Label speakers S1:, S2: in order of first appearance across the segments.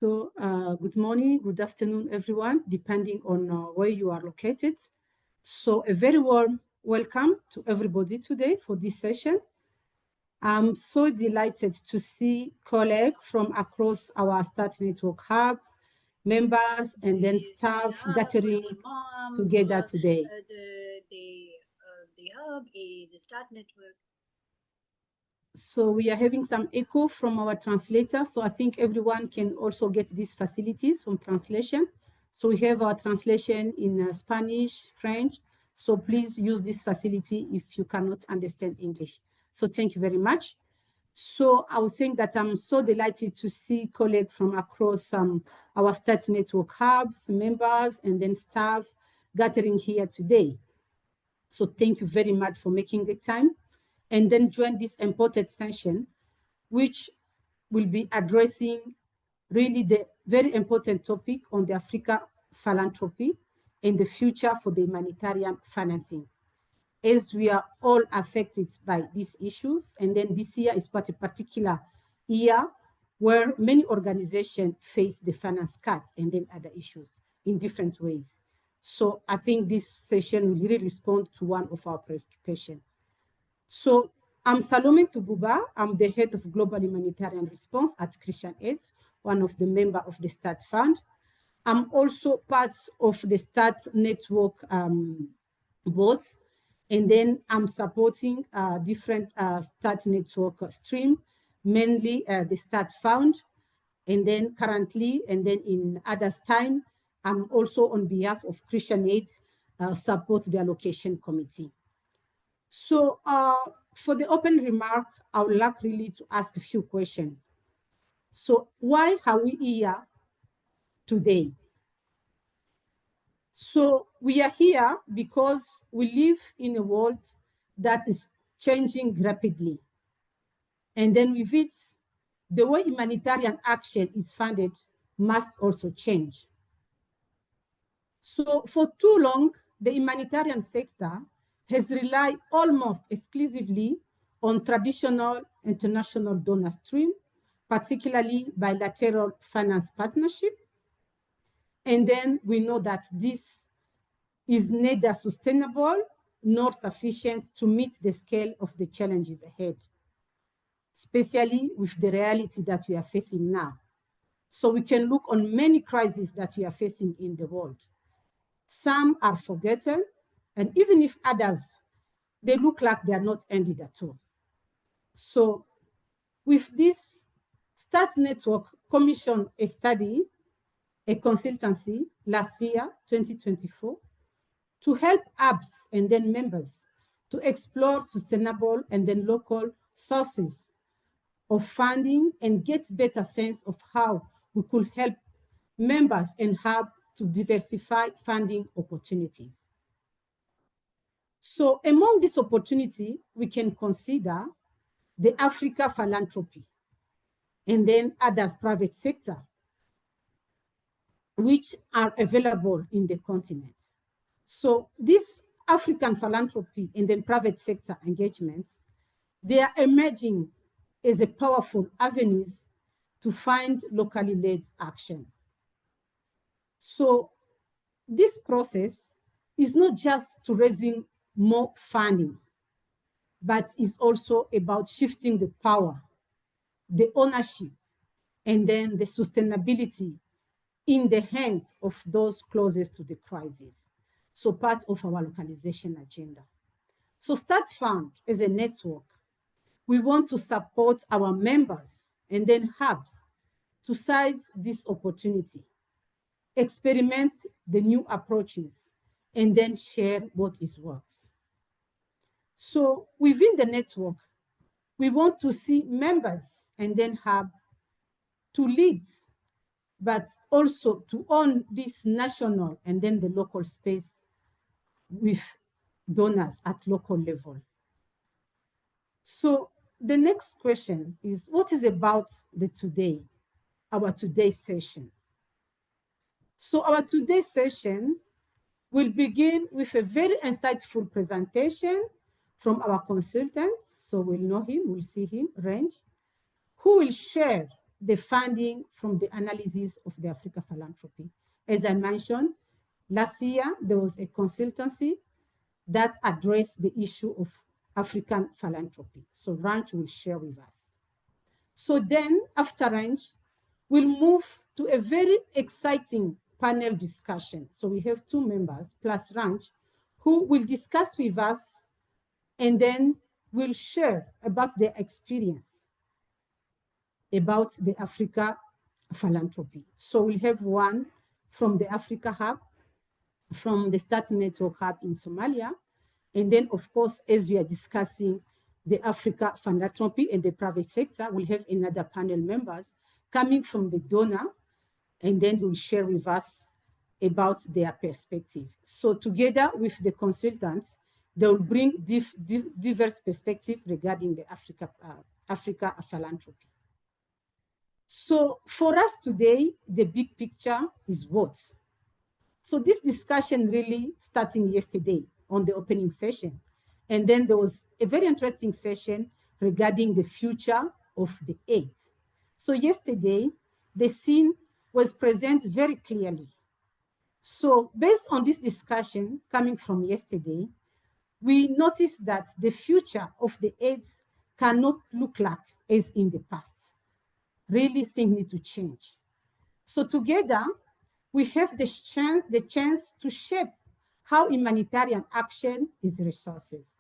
S1: So good morning, good afternoon, everyone, depending on where you are located. So a very warm welcome to everybody today for this session. I'm so delighted to see colleagues from across our Start Network hubs, members, and then staff gathering together today.
S2: The hub is the Start Network.
S1: So we are having some echo from our translator. So I think everyone can also get these facilities from translation. So we have our translation in Spanish, French. So please use this facility if you cannot understand English. So thank you very much. So I was saying that I'm so delighted to see colleagues from across our Start Network hubs, members, and then staff gathering here today. So thank you very much for making the time and then join this important session, which will be addressing really the very important topic on the Africa philanthropy and the future for the humanitarian financing. As we are all affected by these issues, and then this year is quite a particular year where many organizations face the finance cuts and then other issues in different ways. So I think this session will really respond to one of our preoccupations. So I'm Salome Tububa. I'm the head of Global Humanitarian Response at Christian Aid, one of the members of the Start Fund. I'm also part of the Start Network boards, and then I'm supporting different Start Network stream, mainly the Start Fund, and then currently, and then in others time, I'm also on behalf of Christian Aid support the allocation committee. So for the open remark, I would like really to ask a few questions. So why are we here today? So we are here because we live in a world that is changing rapidly. And then with it, the way humanitarian action is funded must also change. So for too long, the humanitarian sector has relied almost exclusively on traditional international donor stream, particularly bilateral finance partnership. And then we know that this is neither sustainable nor sufficient to meet the scale of the challenges ahead, especially with the reality that we are facing now. So we can look on many crises that we are facing in the world. Some are forgotten, and even if others, they look like they are not ended at all. So with this, Start Network commissioned a study, a consultancy last year, 2024, to help hubs and then members to explore sustainable and then local sources of funding and get better sense of how we could help members and hub to diversify funding opportunities. So among this opportunity, we can consider the Africa philanthropy and then others private sector, which are available in the continent. So this African philanthropy and then private sector engagements, they are emerging as a powerful avenues to find locally led action. So this process is not just to raising more funding, but is also about shifting the power, the ownership, and then the sustainability in the hands of those closest to the crisis. So part of our localization agenda. So Start Fund as a network, we want to support our members and then hubs to seize this opportunity, experiment the new approaches, and then share what is works. So within the network, we want to see members and then hub to lead, but also to own this national and then the local space with donors at local level. So the next question is, what is about our today's session? So our today's session will begin with a very insightful presentation from our consultants. So we'll know him, we'll see him, Range, who will share the funding from the analysis of the Africa Philanthropy. As I mentioned, last year, there was a consultancy that addressed the issue of African philanthropy. So Ranch will share with us. So then after Ranch, we'll move to a very exciting panel discussion. So we have 2 members plus Ranch who will discuss with us and then will share about their experience about the Africa Philanthropy. So we'll have one from the Africa Hub, from the Start Network Hub in Somalia. And then, of course, as we are discussing the Africa Philanthropy and the private sector, we'll have another panel members coming from the donor, and then will share with us about their perspective. So together with the consultants, they will bring diverse perspective regarding the Africa Philanthropy. So for us today, the big picture is what? So this discussion really starting yesterday on the opening session. And then there was a very interesting session regarding the future of the AIDS. So yesterday, the scene was present very clearly. So based on this discussion coming from yesterday, we noticed that the future of the AIDS cannot look like as in the past. Really things need to change. So together, we have the chance to shape how humanitarian action is resources,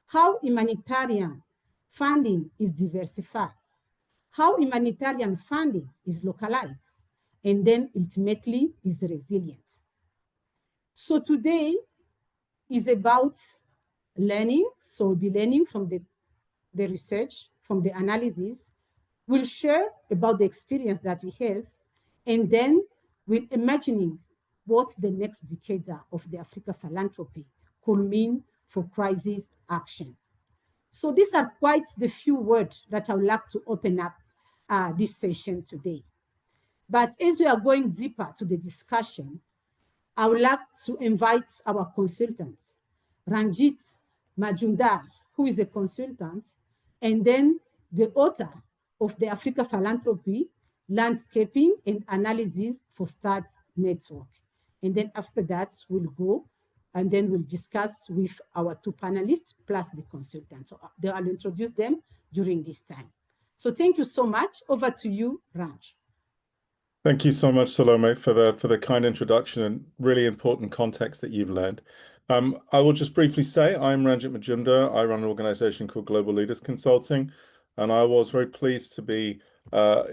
S1: how humanitarian funding is diversified, how humanitarian funding is localized, and then ultimately is resilient. So today is about learning. So we'll be learning from the research, from the analysis. We'll share about the experience that we have, and then we're imagining what the next decade of the Africa Philanthropy could mean for crisis action. So these are quite the few words that I would like to open up this session today. But as we are going deeper to the discussion, I would like to invite our consultants, Ranjit Majumdar, who is a consultant, and then the author of the Africa Philanthropy, Landscaping and Analysis for Start Network. And then after that, we'll go and then we'll discuss with our 2 panelists plus the consultants. So I'll introduce them during this time. So thank you so much. Over to you, Ranj.
S3: Thank you so much, Salome, for the kind introduction and really important context that you've led. I will just briefly say I'm Ranjit Majumdar. I run an organization called Global Leaders Consulting, and I was very pleased to be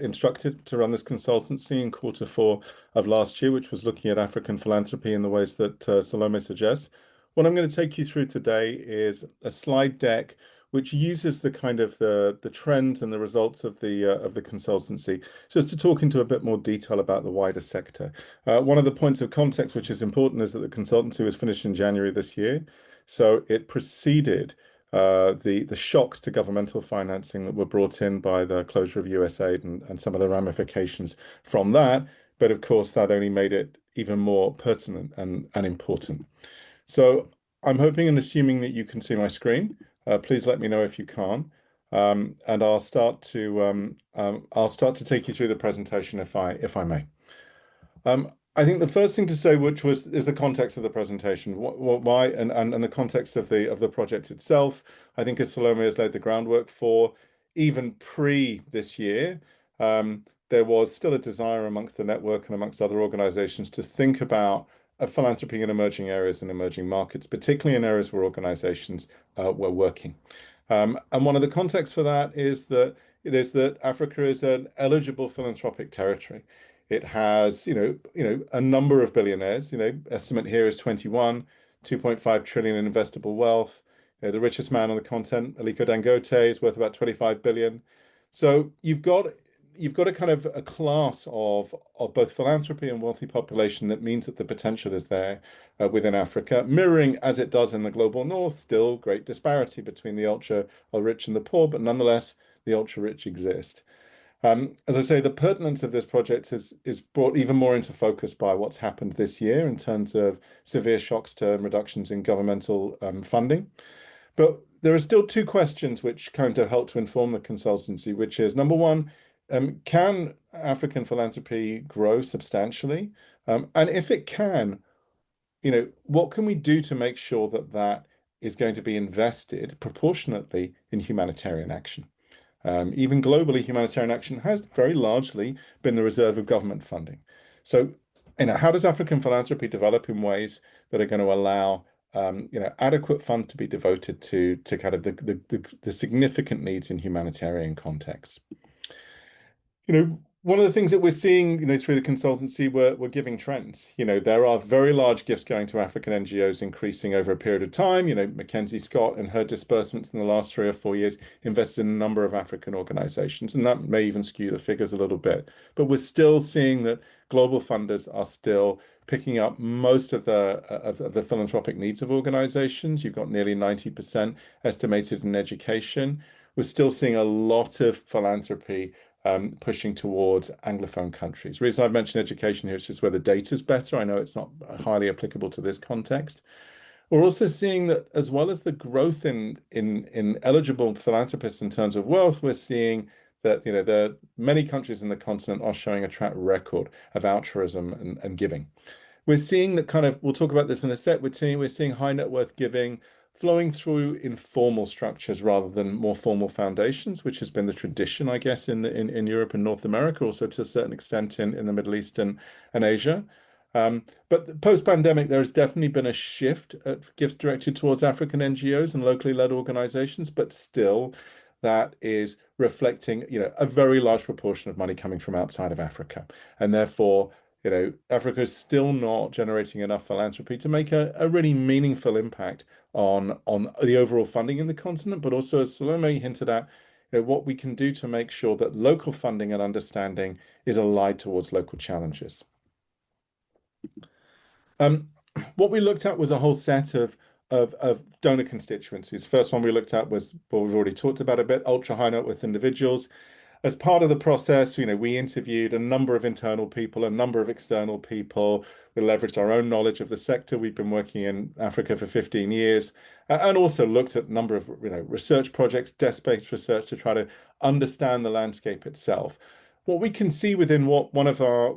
S3: instructed to run this consultancy in Q4 of last year, which was looking at African philanthropy in the ways that Salome suggests. What I'm going to take you through today is a slide deck which uses the kind of the trends and the results of the consultancy, just to talk into a bit more detail about the wider sector. One of the points of context which is important is that the consultancy was finished in January this year, so it preceded the shocks to governmental financing that were brought in by the closure of USAID and some of the ramifications from that. But of course, that only made it even more pertinent and important. So I'm hoping and assuming that you can see my screen. Please let me know if you can't, and I'll start to take you through the presentation if I may. I think the first thing to say, is the context of the presentation, why, and the context of the project itself. I think as Salome has laid the groundwork for, even pre this year, there was still a desire amongst the network and amongst other organizations to think about philanthropy in emerging areas and emerging markets, particularly in areas where organizations were working. And one of the contexts for that is that Africa is an eligible philanthropic territory. It has, a number of billionaires. Estimate here is 21, 2.5 trillion in investable wealth. The richest man on the continent, Aliko Dangote, is worth about 25 billion. So you've got a kind of a class of both philanthropy and wealthy population that means that the potential is there within Africa, mirroring as it does in the global north. Still great disparity between the ultra rich and the poor, but nonetheless the ultra rich exist. As I say, the pertinence of this project is brought even more into focus by what's happened this year in terms of severe shocks to reductions in governmental funding. But there are still 2 questions which kind of help to inform the consultancy, which is, number one, Can African philanthropy grow substantially? And if it can, what can we do to make sure that that is going to be invested proportionately in humanitarian action? Even globally, humanitarian action has very largely been the reserve of government funding. So, how does African philanthropy develop in ways that are going to allow adequate funds to be devoted to kind of the significant needs in humanitarian contexts? One of the things that we're seeing, through the consultancy, we're giving trends. There are very large gifts going to African NGOs increasing over a period of time. Mackenzie Scott and her disbursements in the last 3 or 4 years invested in a number of African organizations, and that may even skew the figures a little bit. But we're still seeing that global funders are still picking up most of the philanthropic needs of organizations. You've got nearly 90% estimated in education. We're still seeing a lot of philanthropy pushing towards Anglophone countries. The reason I've mentioned education here is just where the data is better. I know it's not highly applicable to this context. We're also seeing that as well as the growth in eligible philanthropists in terms of wealth, we're seeing that the many countries in the continent are showing a track record of altruism and giving. We're seeing that we'll talk about this in a sec. We're seeing high net worth giving flowing through informal structures rather than more formal foundations, which has been the tradition, I guess, in Europe and North America, also to a certain extent in the Middle East and Asia. But post-pandemic, there has definitely been a shift at gifts directed towards African NGOs and locally led organizations, but still that is reflecting, a very large proportion of money coming from outside of Africa. And therefore, Africa is still not generating enough philanthropy to make a really meaningful impact on the overall funding in the continent, but also, as Salome hinted at, what we can do to make sure that local funding and understanding is aligned towards local challenges. What we looked at was a whole set of donor constituencies. First one we looked at was what we've already talked about a bit, ultra high net worth individuals. As part of the process, we interviewed a number of internal people, a number of external people. We leveraged our own knowledge of the sector. We've been working in Africa for 15 years, and also looked at a number of research projects, desk-based research, to try to understand the landscape itself. What we can see within what one of a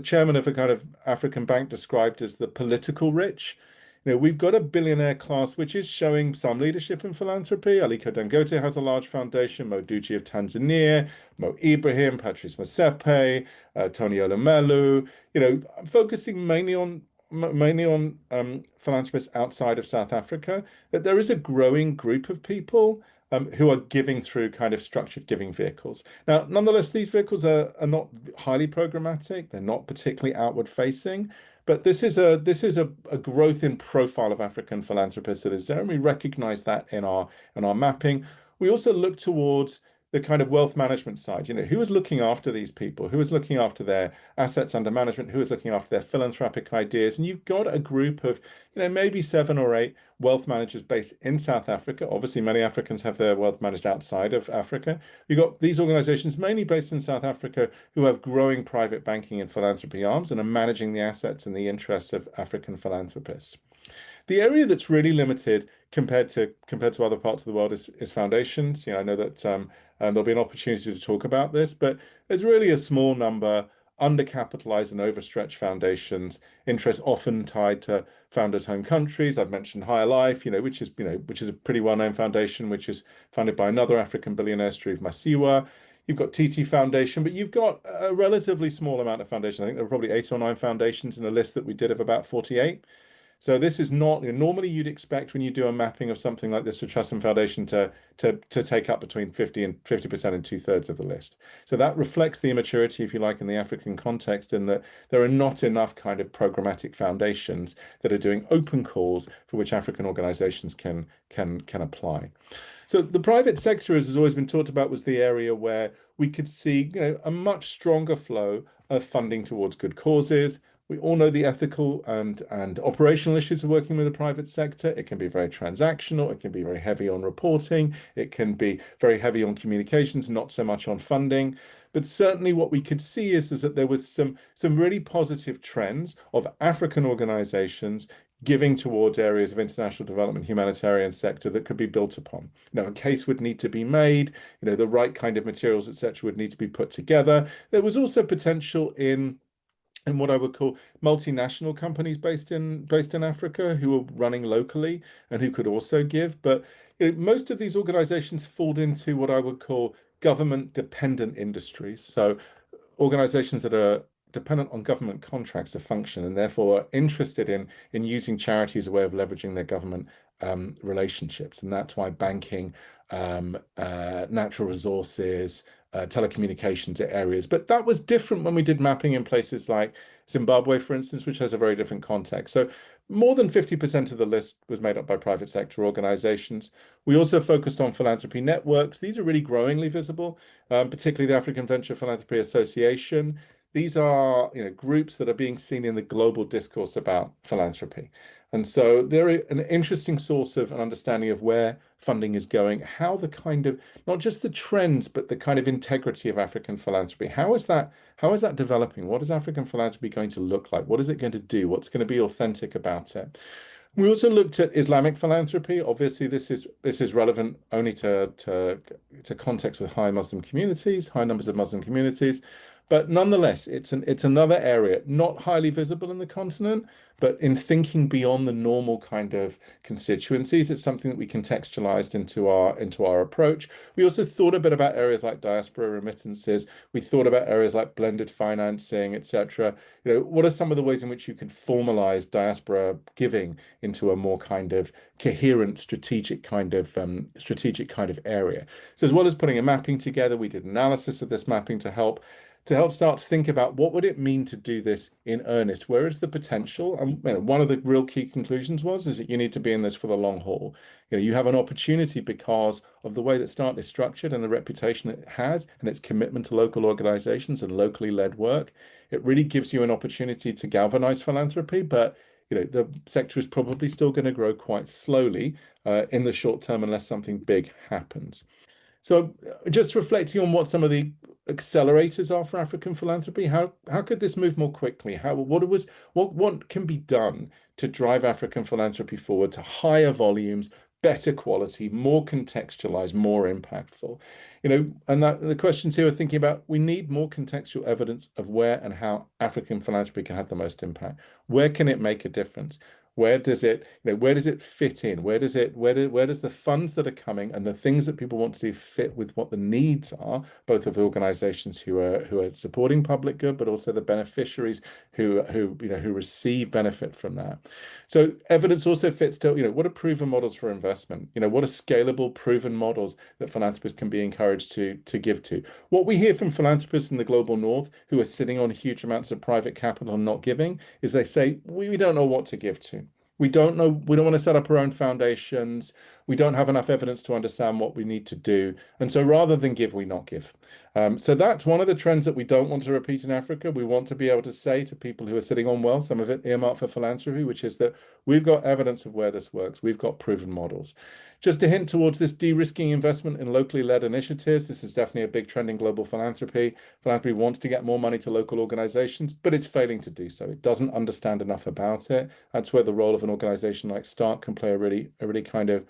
S3: chairman of a kind of African bank described as the political rich. We've got a billionaire class which is showing some leadership in philanthropy. Aliko Dangote has a large foundation, Mo Dewji of Tanzania, Mo Ibrahim, Patrice Motsepe, Tony Olumelu. I'm focusing mainly on philanthropists outside of South Africa. That there is a growing group of people who are giving through kind of structured giving vehicles. Now, nonetheless, these vehicles are not highly programmatic. They're not particularly outward facing. But this is a growth in profile of African philanthropists that is there, and we recognize that in our mapping. We also look towards the kind of wealth management side. Who is looking after these people? Who is looking after their assets under management? Who is looking after their philanthropic ideas? And you've got a group of, maybe 7 or 8 wealth managers based in South Africa. Obviously, many Africans have their wealth managed outside of Africa. You've got these organizations mainly based in South Africa who have growing private banking and philanthropy arms and are managing the assets and the interests of African philanthropists. The area that's really limited compared to other parts of the world is foundations. I know that there'll be an opportunity to talk about this, but there's really a small number undercapitalized and overstretched foundations, interests often tied to founders' home countries. I've mentioned Higher Life, which is a pretty well-known foundation, which is funded by another African billionaire, Struve Masiyiwa. You've got TT Foundation, but you've got a relatively small amount of foundations. I think there were probably 8 or 9 foundations in a list that we did of about 48. So this is not, normally you'd expect when you do a mapping of something like this for Trust and Foundation to take up between 50% and 2/3 of the list. So that reflects the immaturity, if you like, in the African context, in that there are not enough kind of programmatic foundations that are doing open calls for which African organizations can apply. So the private sector, as has always been talked about, was the area where we could see, a much stronger flow of funding towards good causes. We all know the ethical and operational issues of working with the private sector. It can be very transactional. It can be very heavy on reporting. It can be very heavy on communications, not so much on funding. But certainly what we could see is that there was some really positive trends of African organizations giving towards areas of international development, humanitarian sector that could be built upon. A case would need to be made, the right kind of materials, etc., would need to be put together. There was also potential in what I would call multinational companies based in Africa who were running locally and who could also give. But most of these organizations fall into what I would call government dependent industries. So organizations that are dependent on government contracts to function and therefore are interested in using charity as a way of leveraging their government relationships. And that's why banking, natural resources, telecommunications areas. But that was different when we did mapping in places like Zimbabwe, for instance, which has a very different context. So more than 50% of the list was made up by private sector organizations. We also focused on philanthropy networks. These are really growingly visible, particularly the African Venture Philanthropy Association. These are groups that are being seen in the global discourse about philanthropy. And so they're an interesting source of an understanding of where funding is going, how the kind of, not just the trends, but the kind of integrity of African philanthropy. How is that developing? What is African philanthropy going to look like? What is it going to do? What's going to be authentic about it? We also looked at Islamic philanthropy. Obviously, this is relevant only to context with high numbers of Muslim communities. But nonetheless, it's another area, not highly visible in the continent, but in thinking beyond the normal kind of constituencies, it's something that we contextualized into our approach. We also thought a bit about areas like diaspora remittances. We thought about areas like blended financing, etc. What are some of the ways in which you can formalize diaspora giving into a more kind of coherent, strategic kind of area? So as well as putting a mapping together, we did analysis of this mapping to help start to think about what would it mean to do this in earnest? Where is the potential? And one of the real key conclusions is that you need to be in this for the long haul. You have an opportunity because of the way that START is structured and the reputation it has and its commitment to local organizations and locally led work. It really gives you an opportunity to galvanize philanthropy, but the sector is probably still going to grow quite slowly in the short term unless something big happens. So just reflecting on what some of the accelerators are for African philanthropy, how could this move more quickly? What can be done to drive African philanthropy forward to higher volumes, better quality, more contextualized, more impactful? And that the questions here are thinking about, we need more contextual evidence of where and how African philanthropy can have the most impact. Where can it make a difference? Where does it fit in? Where does the funds that are coming and the things that people want to do fit with what the needs are, both of the organizations who are supporting public good, but also the beneficiaries who receive benefit from that. So evidence also fits to, what are proven models for investment? What are scalable, proven models that philanthropists can be encouraged to give to? What we hear from philanthropists in the global north who are sitting on huge amounts of private capital and not giving is they say, we don't know what to give to. We don't know, we don't want to set up our own foundations. We don't have enough evidence to understand what we need to do. And so rather than give, we not give. So that's one of the trends that we don't want to repeat in Africa. We want to be able to say to people who are sitting on wealth, some of it earmarked for philanthropy, which is that we've got evidence of where this works. We've got proven models. Just a hint towards this de-risking investment in locally led initiatives. This is definitely a big trend in global philanthropy. Philanthropy wants to get more money to local organizations, but it's failing to do so. It doesn't understand enough about it. That's where the role of an organization like START can play a really kind of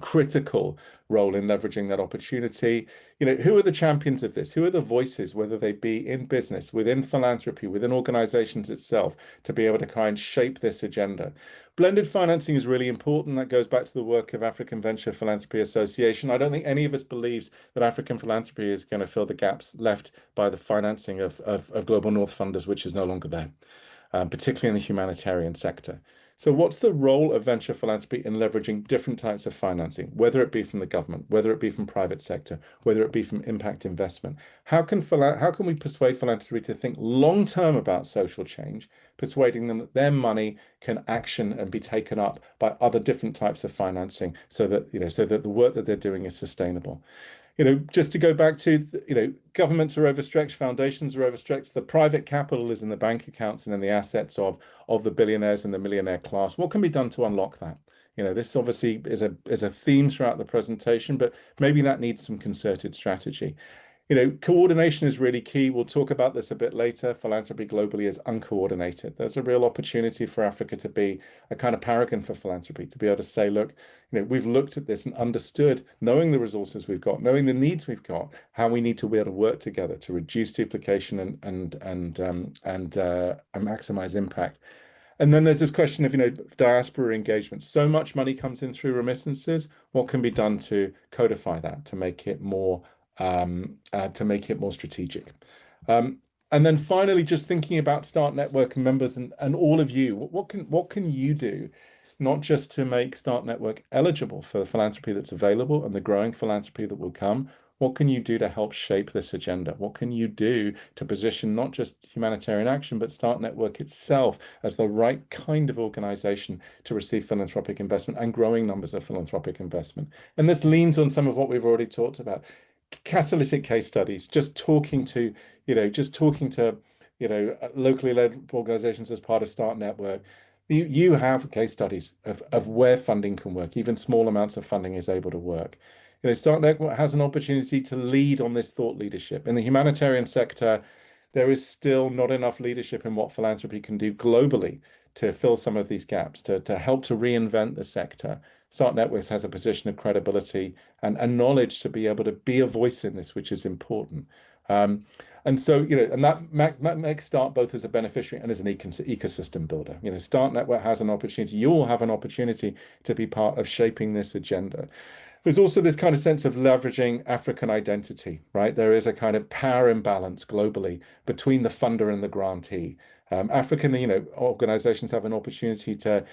S3: critical role in leveraging that opportunity. Who are the champions of this? Who are the voices, whether they be in business, within philanthropy, within organizations itself, to be able to kind of shape this agenda? Blended financing is really important. That goes back to the work of African Venture Philanthropy Association. I don't think any of us believes that African philanthropy is going to fill the gaps left by the financing of Global North funders, which is no longer there, particularly in the humanitarian sector. So what's the role of venture philanthropy in leveraging different types of financing, whether it be from the government, whether it be from private sector, whether it be from impact investment? How can we persuade philanthropy to think long-term about social change, persuading them that their money can action and be taken up by other different types of financing so that the work that they're doing is sustainable? Just to go back to, governments are overstretched, foundations are overstretched, the private capital is in the bank accounts and in the assets of the billionaires and the millionaire class. What can be done to unlock that? This obviously is a theme throughout the presentation, but maybe that needs some concerted strategy. Coordination is really key. We'll talk about this a bit later. Philanthropy globally is uncoordinated. There's a real opportunity for Africa to be a kind of paragon for philanthropy, to be able to say, look, we've looked at this and understood, knowing the resources we've got, knowing the needs we've got, how we need to be able to work together to reduce duplication and maximize impact. And then there's this question of, diaspora engagement. So much money comes in through remittances. What can be done to codify that, to make it more strategic? And then finally, just thinking about Start Network members and all of you, what can you do, not just to make Start Network eligible for the philanthropy that's available and the growing philanthropy that will come? What can you do to help shape this agenda? What can you do to position not just humanitarian action, but Start Network itself as the right kind of organization to receive philanthropic investment and growing numbers of philanthropic investment? And this leans on some of what we've already talked about. Catalytic case studies, just talking to locally led organizations as part of Start Network. You have case studies of where funding can work. Even small amounts of funding is able to work. Start Network has an opportunity to lead on this thought leadership. In the humanitarian sector, there is still not enough leadership in what philanthropy can do globally to fill some of these gaps, to help to reinvent the sector. Start Networks has a position of credibility and knowledge to be able to be a voice in this, which is important. And so, and that makes Start both as a beneficiary and as an ecosystem builder. Start Network has an opportunity. You all have an opportunity to be part of shaping this agenda. There's also this kind of sense of leveraging African identity, right? There is a kind of power imbalance globally between the funder and the grantee. African, organizations have an opportunity to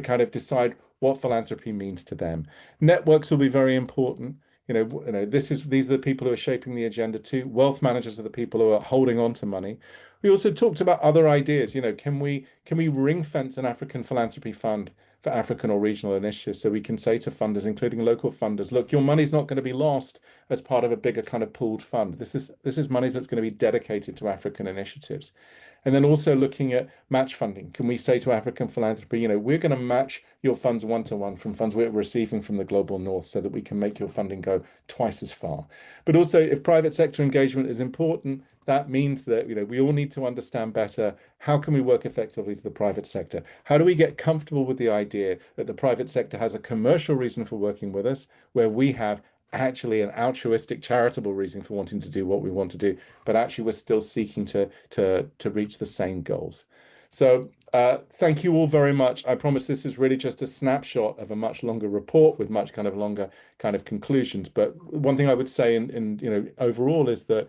S3: kind of decide what philanthropy means to them. Networks will be very important. These are the people who are shaping the agenda too. Wealth managers are the people who are holding on to money. We also talked about other ideas. Can we ring fence an African philanthropy fund for African or regional initiatives, so we can say to funders, including local funders, look, your money's not going to be lost as part of a bigger kind of pooled fund. This is money that's going to be dedicated to African initiatives. And then also looking at match funding. Can we say to African philanthropy, we're going to match your funds one-to-one from funds we're receiving from the global north so that we can make your funding go twice as far. But also, if private sector engagement is important, that means that we all need to understand better, how can we work effectively to the private sector? How do we get comfortable with the idea that the private sector has a commercial reason for working with us, where we have actually an altruistic, charitable reason for wanting to do what we want to do, but actually we're still seeking to reach the same goals. So thank you all very much. I promise this is really just a snapshot of a much longer report with much kind of longer kind of conclusions. But one thing I would say in overall is that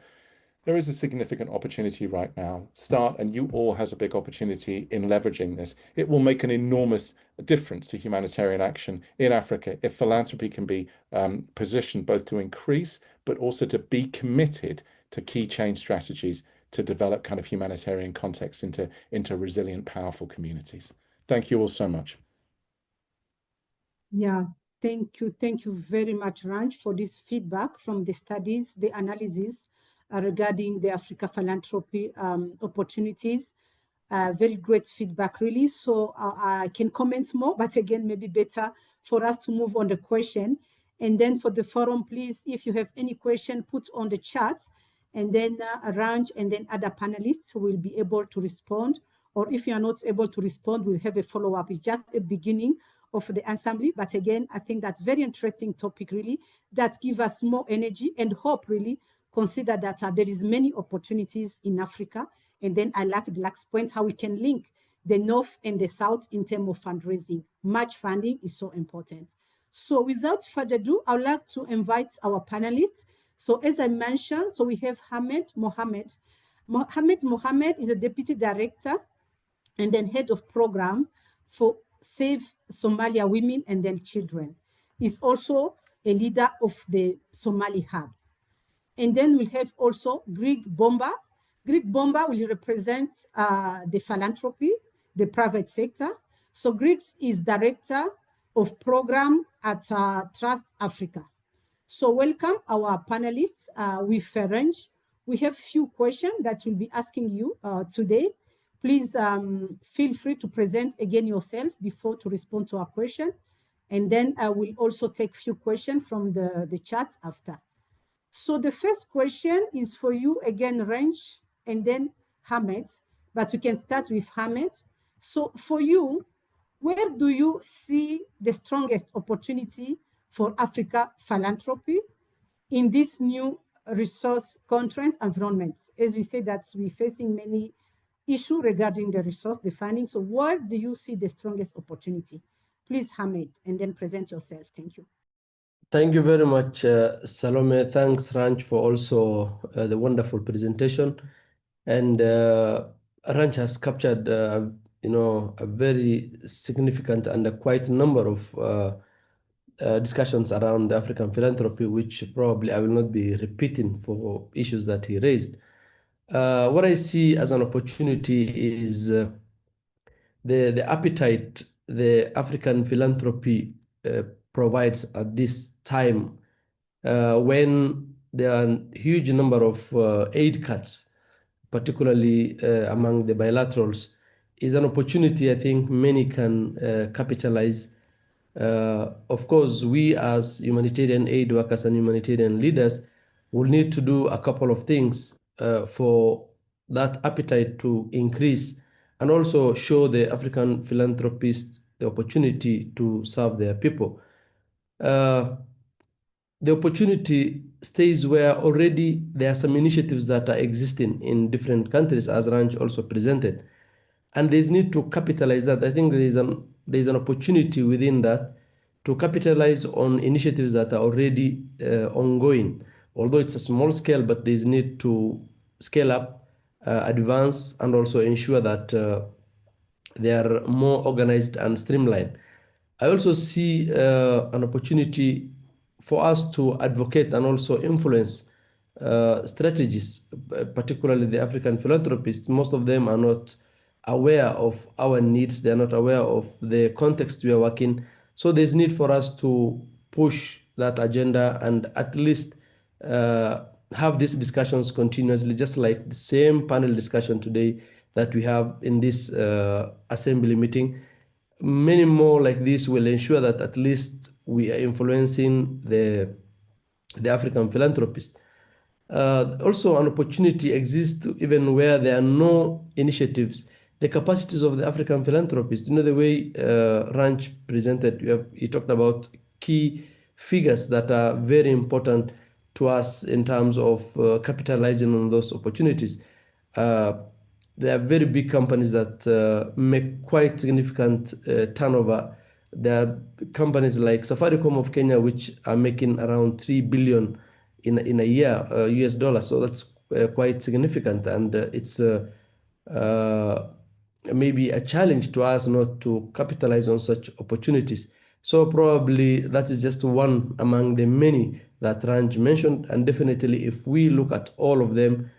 S3: there is a significant opportunity right now. Start, and you all has a big opportunity in leveraging this. It will make an enormous difference to humanitarian action in Africa if philanthropy can be positioned both to increase, but also to be committed to key change strategies to develop kind of humanitarian context into resilient, powerful communities. Thank you all so much.
S1: Yeah, thank you. Thank you very much, Ranj, for this feedback from the studies, the analysis regarding the Africa philanthropy opportunities. Very great feedback, really. So I can comment more, but again, maybe better for us to move on the question. And then for the forum, please, if you have any question, put on the chat, and then Ranj and then other panelists will be able to respond. Or if you are not able to respond, we'll have a follow-up. It's just a beginning of the assembly. But again, I think that's very interesting topic, really, that give us more energy and hope, really. Consider that there is many opportunities in Africa. And then I like the last point, how we can link the North and the South in terms of fundraising. Match funding is so important. So without further ado, I would like to invite our panelists. So as I mentioned, so we have Hamed Mohammed. Hamed Mohammed is a deputy director and then head of program for Save Somalia Women and then Children. He's also a leader of the Somali Hub. And then we'll have also Greg Bomba. Greg Bomba will represent the philanthropy, the private sector. So Greg is director of program at Trust Africa. So welcome our panelists with Ranj. We have few questions that we'll be asking you today. Please feel free to present again yourself before to respond to our question. And then I will also take few questions from the chat after. So the first question is for you again, Ranch, and then Hamed, but we can start with Hamed. So for you, where do you see the strongest opportunity for Africa philanthropy in this new resource constraint environment? As we say that we're facing many issues regarding the resource defining. So where do you see the strongest opportunity? Please, Hamed, and then present yourself. Thank you.
S4: Thank you very much, Salome. Thanks, Ranch, for also the wonderful presentation. And Ranch has captured, a very significant and a quite number of discussions around African philanthropy, which probably I will not be repeating for issues that he raised. What I see as an opportunity is the appetite the African philanthropy provides at this time when there are a huge number of aid cuts, particularly among the bilaterals, is an opportunity I think many can capitalize. Of course, we as humanitarian aid workers and humanitarian leaders will need to do a couple of things for that appetite to increase and also show the African philanthropists the opportunity to serve their people. The opportunity stays where already there are some initiatives that are existing in different countries, as Ranj also presented. And there's need to capitalize that. I think there is an opportunity within that to capitalize on initiatives that are already ongoing. Although it's a small scale, but there's need to scale up, advance, and also ensure that they are more organized and streamlined. I also see an opportunity for us to advocate and also influence strategies, particularly the African philanthropists. Most of them are not aware of our needs. They're not aware of the context we are working. So there's need for us to push that agenda and at least have these discussions continuously, just like the same panel discussion today that we have in this assembly meeting. Many more like this will ensure that at least we are influencing the African philanthropists. Also, an opportunity exists even where there are no initiatives. The capacities of the African philanthropists, the way Ranch presented, he talked about key figures that are very important to us in terms of capitalizing on those opportunities. There are very big companies that make quite significant turnover. There are companies like Safaricom of Kenya, which are making around 3 billion in a year, US dollars. So that's quite significant, and it's maybe a challenge to us not to capitalize on such opportunities. So probably that is just one among the many that Ranj mentioned, and definitely if we look at all of them,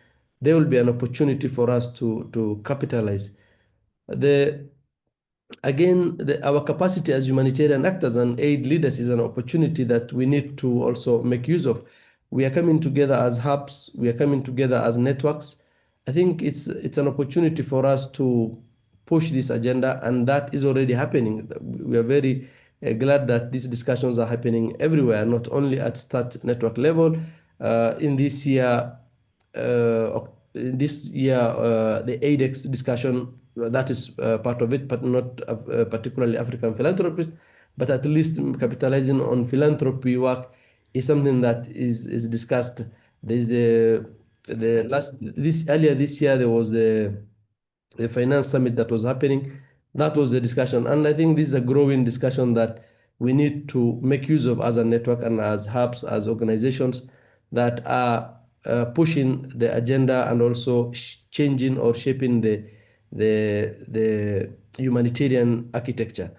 S4: there will be an opportunity for us to capitalize. Our capacity as humanitarian actors and aid leaders is an opportunity that we need to also make use of. We are coming together as hubs. We are coming together as networks. I think it's an opportunity for us to push this agenda, and that is already happening. We are very glad that these discussions are happening everywhere, not only at START network level. In this year, the AIDEX discussion, that is part of it, but not particularly African philanthropists, but at least capitalizing on philanthropy work is something that is discussed. There's earlier this year there was the finance summit that was happening. That was the discussion, and I think this is a growing discussion that we need to make use of as a network and as hubs, as organizations that are pushing the agenda and also changing or shaping the humanitarian architecture.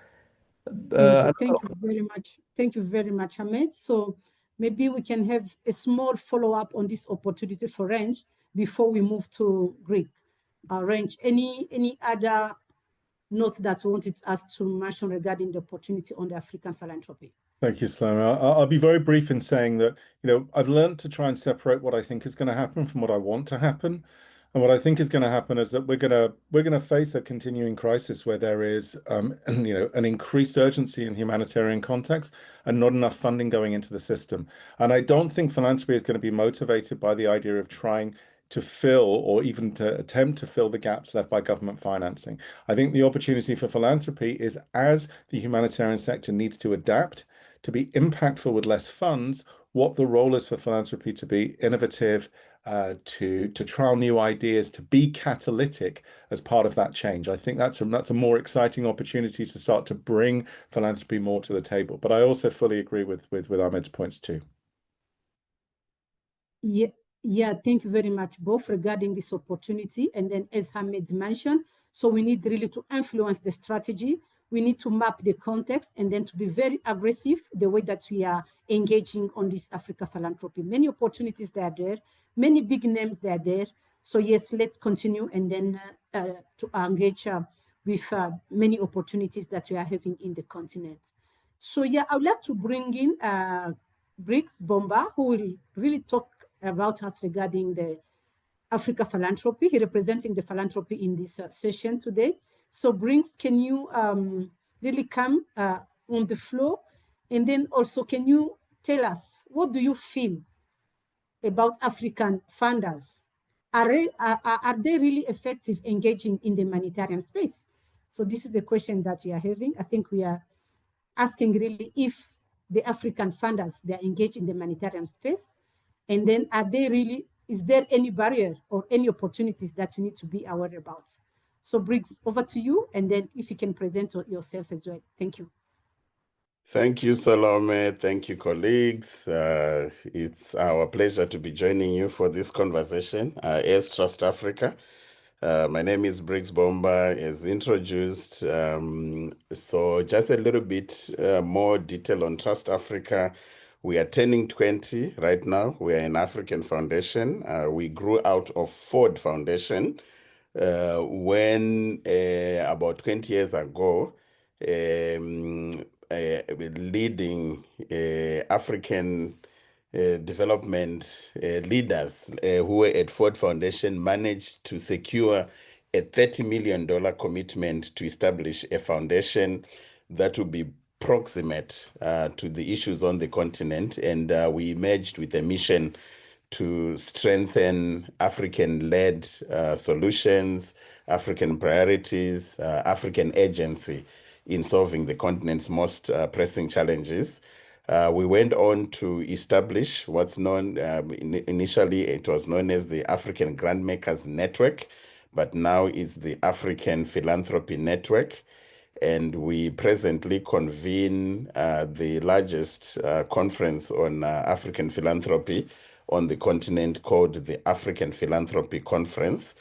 S1: Thank you very much. Thank you very much, Ahmed. So maybe we can have a small follow-up on this opportunity for Range before we move to Greek. Range, any other notes that you wanted us to mention regarding the opportunity on the African philanthropy?
S3: Thank you, Salome. I'll be very brief in saying that, I've learned to try and separate what I think is going to happen from what I want to happen. And what I think is going to happen is that we're going to face a continuing crisis where there is, an increased urgency in humanitarian context and not enough funding going into the system. And I don't think philanthropy is going to be motivated by the idea of trying to fill or even to attempt to fill the gaps left by government financing. I think the opportunity for philanthropy is, as the humanitarian sector needs to adapt to be impactful with less funds, what the role is for philanthropy to be innovative, to trial new ideas, to be catalytic as part of that change. I think that's a more exciting opportunity to start to bring philanthropy more to the table. But I also fully agree with Ahmed's points too.
S1: Yeah, thank you very much both regarding this opportunity. And then as Ahmed mentioned, so we need really to influence the strategy. We need to map the context and then to be very aggressive the way that we are engaging on this Africa philanthropy. Many opportunities that are there, many big names that are there. So yes, let's continue and then to engage with many opportunities that we are having in the continent. So yeah, I would like to bring in Briggs Bomba, who will really talk about us regarding the Africa philanthropy. He representing the philanthropy in this session today. So Briggs, can you really come on the floor? And then also, can you tell us, what do you feel about African funders? Are they really effective engaging in the humanitarian space? So this is the question that we are having. I think we are asking really if the African funders, they are engaged in the humanitarian space. And then is there any barrier or any opportunities that you need to be aware about? So Briggs, over to you. And then if you can present yourself as well. Thank you.
S5: Thank you, Salome. Thank you, colleagues. It's our pleasure to be joining you for this conversation, as Trust Africa. My name is Briggs Bomba, as introduced. So just a little bit more detail on Trust Africa. We are turning 20 right now. We are an African foundation. We grew out of Ford Foundation when about 20 years ago, leading African development leaders who were at Ford Foundation managed to secure a $30 million commitment to establish a foundation that would be proximate to the issues on the continent. And we emerged with a mission to strengthen African-led solutions, African priorities, African agency in solving the continent's most pressing challenges. We went on to establish what's known, initially it was known as the African Grantmakers Network, but now is the African Philanthropy Network. And we presently convene the largest conference on African philanthropy on the continent, called the African Philanthropy Conference,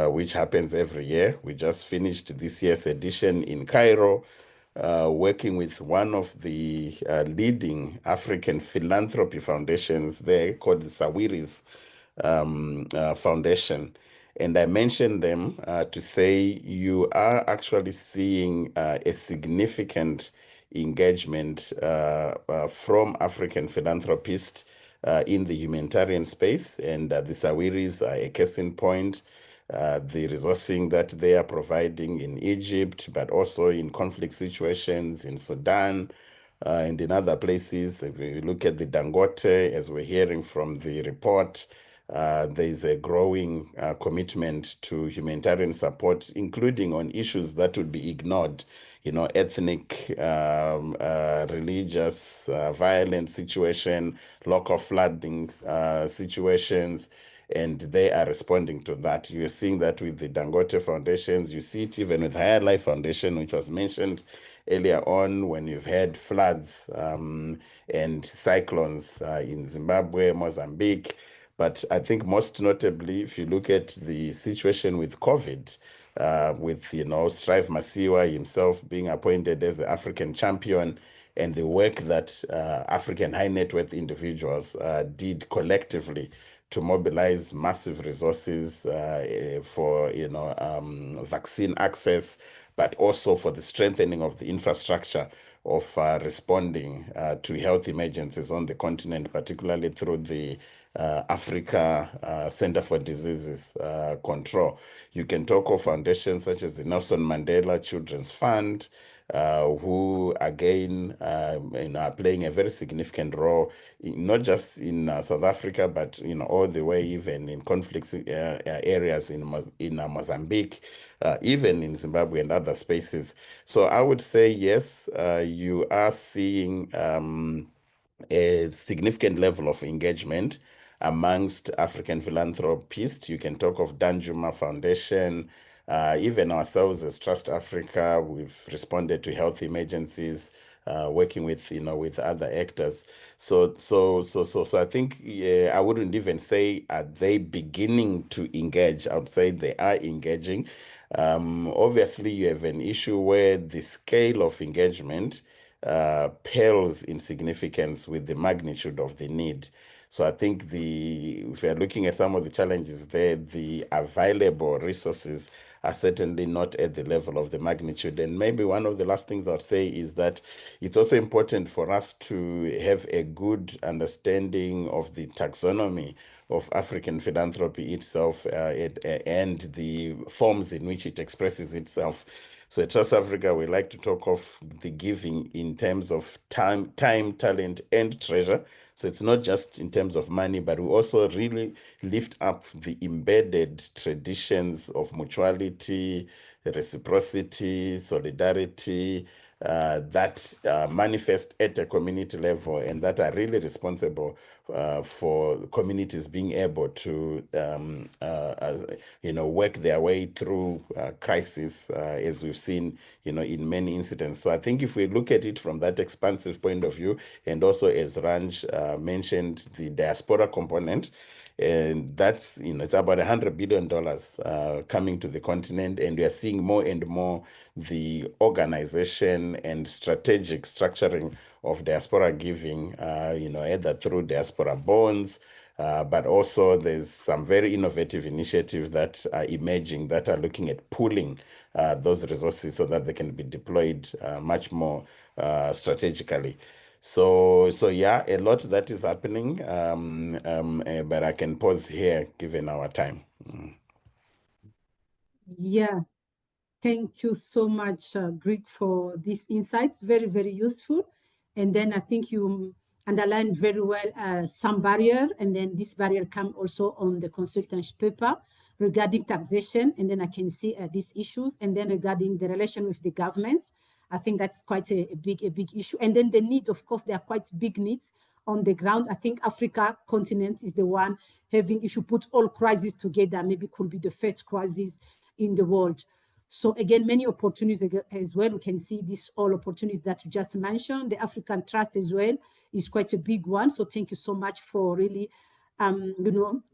S5: which happens every year. We just finished this year's edition in Cairo, working with one of the leading African philanthropy foundations there, called the Sawiri's Foundation. And I mentioned them to say you are actually seeing a significant engagement from African philanthropists in the humanitarian space. And the Sawiris are a case in point. The resourcing that they are providing in Egypt, but also in conflict situations in Sudan and in other places. If we look at the Dangote, as we're hearing from the report, there is a growing commitment to humanitarian support, including on issues that would be ignored, ethnic, religious, violent situation, local flooding situations, and they are responding to that. You're seeing that with the Dangote Foundations. You see it even with Higher Life Foundation, which was mentioned earlier on, when you've had floods and cyclones in Zimbabwe, Mozambique. But I think most notably, if you look at the situation with COVID, with, Strive Masiwa himself being appointed as the African champion, and the work that African high net worth individuals did collectively to mobilize massive resources for, vaccine access, but also for the strengthening of the infrastructure of responding to health emergencies on the continent, particularly through the Africa Center for Diseases Control. You can talk of foundations such as the Nelson Mandela Children's Fund, who again are playing a very significant role, not just in South Africa, but all the way even in conflict areas in Mozambique, even in Zimbabwe and other spaces. So I would say yes, you are seeing a significant level of engagement amongst African philanthropists. You can talk of Danjuma Foundation, even ourselves as Trust Africa. We've responded to health emergencies, working with with other actors. So I think I wouldn't even say are they beginning to engage. I would say they are engaging. Obviously, you have an issue where the scale of engagement pales in significance with the magnitude of the need. So I think if you're looking at some of the challenges there, the available resources are certainly not at the level of the magnitude. And maybe one of the last things I'd say is that it's also important for us to have a good understanding of the taxonomy of African philanthropy itself, and the forms in which it expresses itself. So at Trust Africa, we like to talk of the giving in terms of time, talent, and treasure. So it's not just in terms of money, but we also really lift up the embedded traditions of mutuality, reciprocity, solidarity, that manifest at a community level and that are really responsible for communities being able to work their way through crisis, as we've seen in many incidents. So I think if we look at it from that expansive point of view, and also as Ranj mentioned, the diaspora component, and that's it's about $100 billion coming to the continent, and we are seeing more and more the organization and strategic structuring of diaspora giving, either through diaspora bonds, but also there's some very innovative initiatives that are emerging that are looking at pooling those resources so that they can be deployed much more strategically. So yeah, a lot that is happening, but I can pause here given our time.
S1: Yeah, thank you so much, Greg, for these insights. Very, very useful. And then I think you underlined very well some barrier, and then this barrier come also on the consultant's paper regarding taxation, and then I can see these issues, and then regarding the relation with the governments. I think that's quite a big issue. And then the needs, of course, there are quite big needs on the ground. I think Africa continent is the one having, if you put all crises together, maybe could be the first crisis in the world. So again, many opportunities as well. We can see these all opportunities that you just mentioned. The African Trust as well is quite a big one. So thank you so much for really,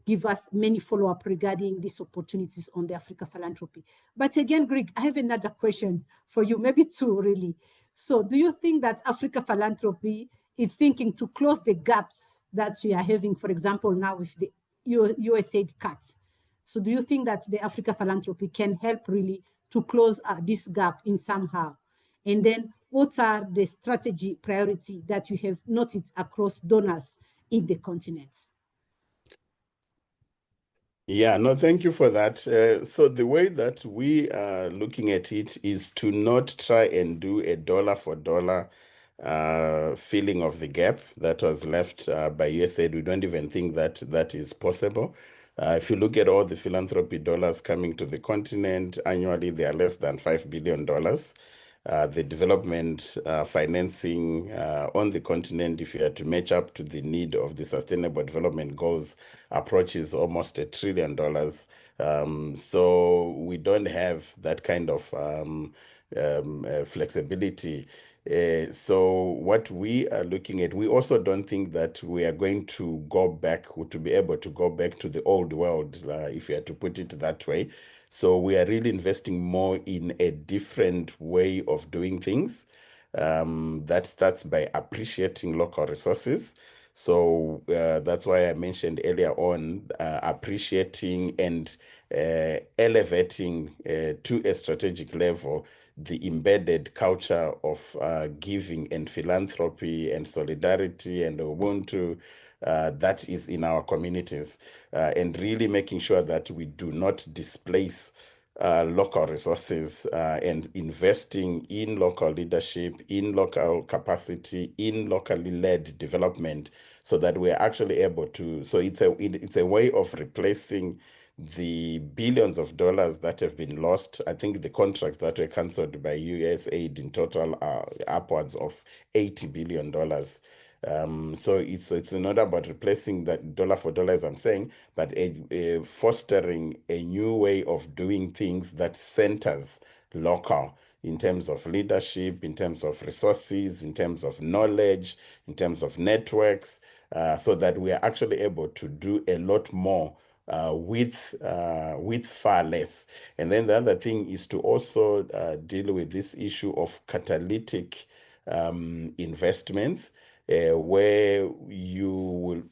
S1: give us many follow-up regarding these opportunities on the Africa Philanthropy. But again, Greg, I have another question for you, maybe two really. So do you think that Africa Philanthropy is thinking to close the gaps that we are having, for example, now with the USAID cuts? So do you think that the Africa Philanthropy can help really to close this gap in somehow? And then what are the strategy priority that you have noted across donors in the continent?
S5: Yeah, no, thank you for that. So the way that we are looking at it is to not try and do a dollar for dollar filling of the gap that was left by USAID. We don't even think that that is possible. If you look at all the philanthropy dollars coming to the continent annually, they are less than $5 billion. The development financing on the continent, if you had to match up to the need of the Sustainable Development Goals, approaches almost $1 trillion. So we don't have that kind of flexibility. So what we are looking at, we also don't think that we are going to go back, to be able to go back to the old world, if you had to put it that way. So we are really investing more in a different way of doing things. That starts by appreciating local resources. So that's why I mentioned earlier on appreciating and elevating to a strategic level the embedded culture of giving and philanthropy and solidarity and Ubuntu that is in our communities, and really making sure that we do not displace local resources, and investing in local leadership, in local capacity, in locally led development, so that we're actually able to. So it's a way of replacing the billions of dollars that have been lost. I think the contracts that were cancelled by US aid in total are upwards of $80 billion. So it's not about replacing that dollar for dollar, as I'm saying, but fostering a new way of doing things that centers local in terms of leadership, in terms of resources, in terms of knowledge, in terms of networks, so that we are actually able to do a lot more with far less. And then the other thing is to also deal with this issue of catalytic investments, where you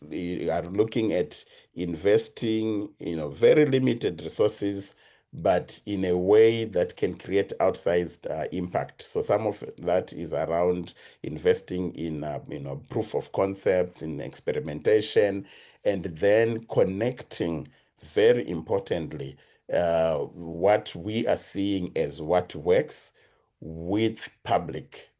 S5: are looking at investing, very limited resources, but in a way that can create outsized impact. So some of that is around investing in, proof of concept, in experimentation, and then connecting, very importantly, what we are seeing as what works with public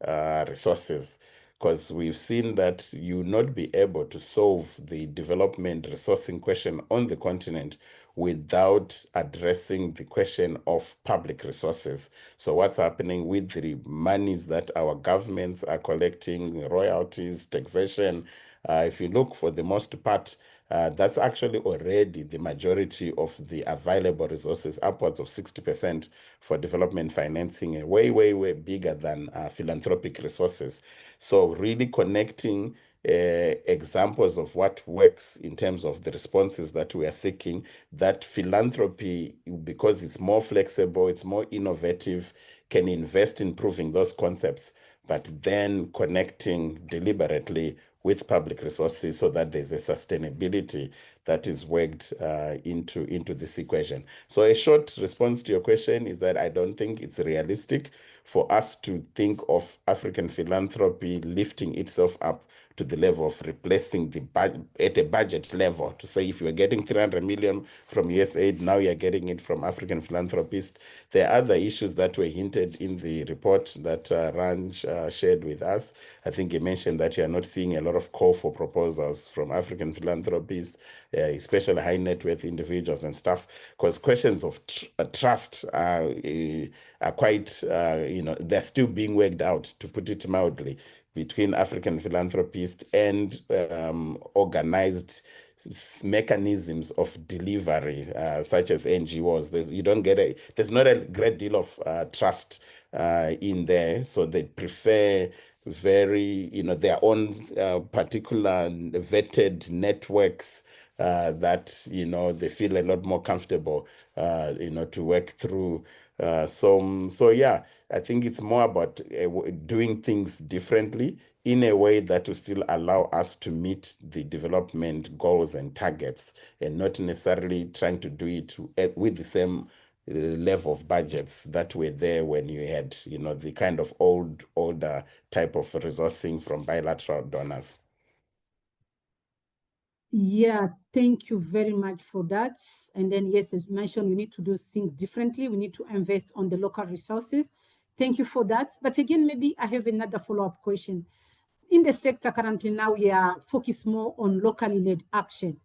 S5: resources. Because we've seen that you not be able to solve the development resourcing question on the continent without addressing the question of public resources. So what's happening with the monies that our governments are collecting, royalties, taxation, if you look, for the most part, that's actually already the majority of the available resources, upwards of 60% for development financing, and way, way, way bigger than philanthropic resources. So really connecting examples of what works in terms of the responses that we are seeking, that philanthropy, because it's more flexible, it's more innovative, can invest in proving those concepts, but then connecting deliberately with public resources so that there's a sustainability that is worked into this equation. So a short response to your question is that I don't think it's realistic for us to think of African philanthropy lifting itself up to the level of replacing the budget at a budget level, to say if you are getting 300 million from USAID, now you're getting it from African philanthropists. There are other issues that were hinted in the report that Ranj shared with us. I think he mentioned that you are not seeing a lot of call for proposals from African philanthropists, especially high net worth individuals and stuff, because questions of trust are quite, they're still being worked out, to put it mildly, between African philanthropists and organized mechanisms of delivery, such as NGOs. There's not a great deal of trust in there, so they prefer their own particular vetted networks that they feel a lot more comfortable to work through. So yeah, I think it's more about doing things differently in a way that will still allow us to meet the development goals and targets, and not necessarily trying to do it with the same level of budgets that were there when you had, the kind of older type of resourcing from bilateral donors.
S1: Yeah, thank you very much for that. And then, yes, as mentioned, we need to do things differently. We need to invest on the local resources. Thank you for that. But again, maybe I have another follow-up question. In the sector currently now, we are focused more on locally led action.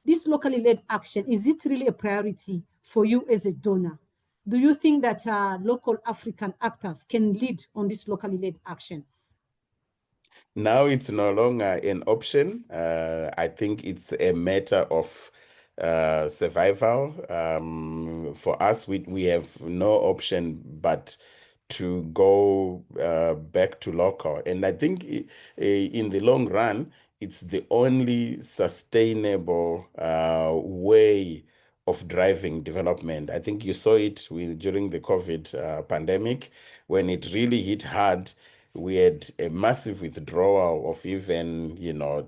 S1: This locally led action, is it really a priority for you as a donor? Do you think that local African actors can lead on this locally led action?
S5: Now it's no longer an option. I think it's a matter of survival. For us, we have no option but to go back to local. And I think in the long run, it's the only sustainable way of driving development. I think you saw it during the COVID pandemic, when it really hit hard. We had a massive withdrawal of even,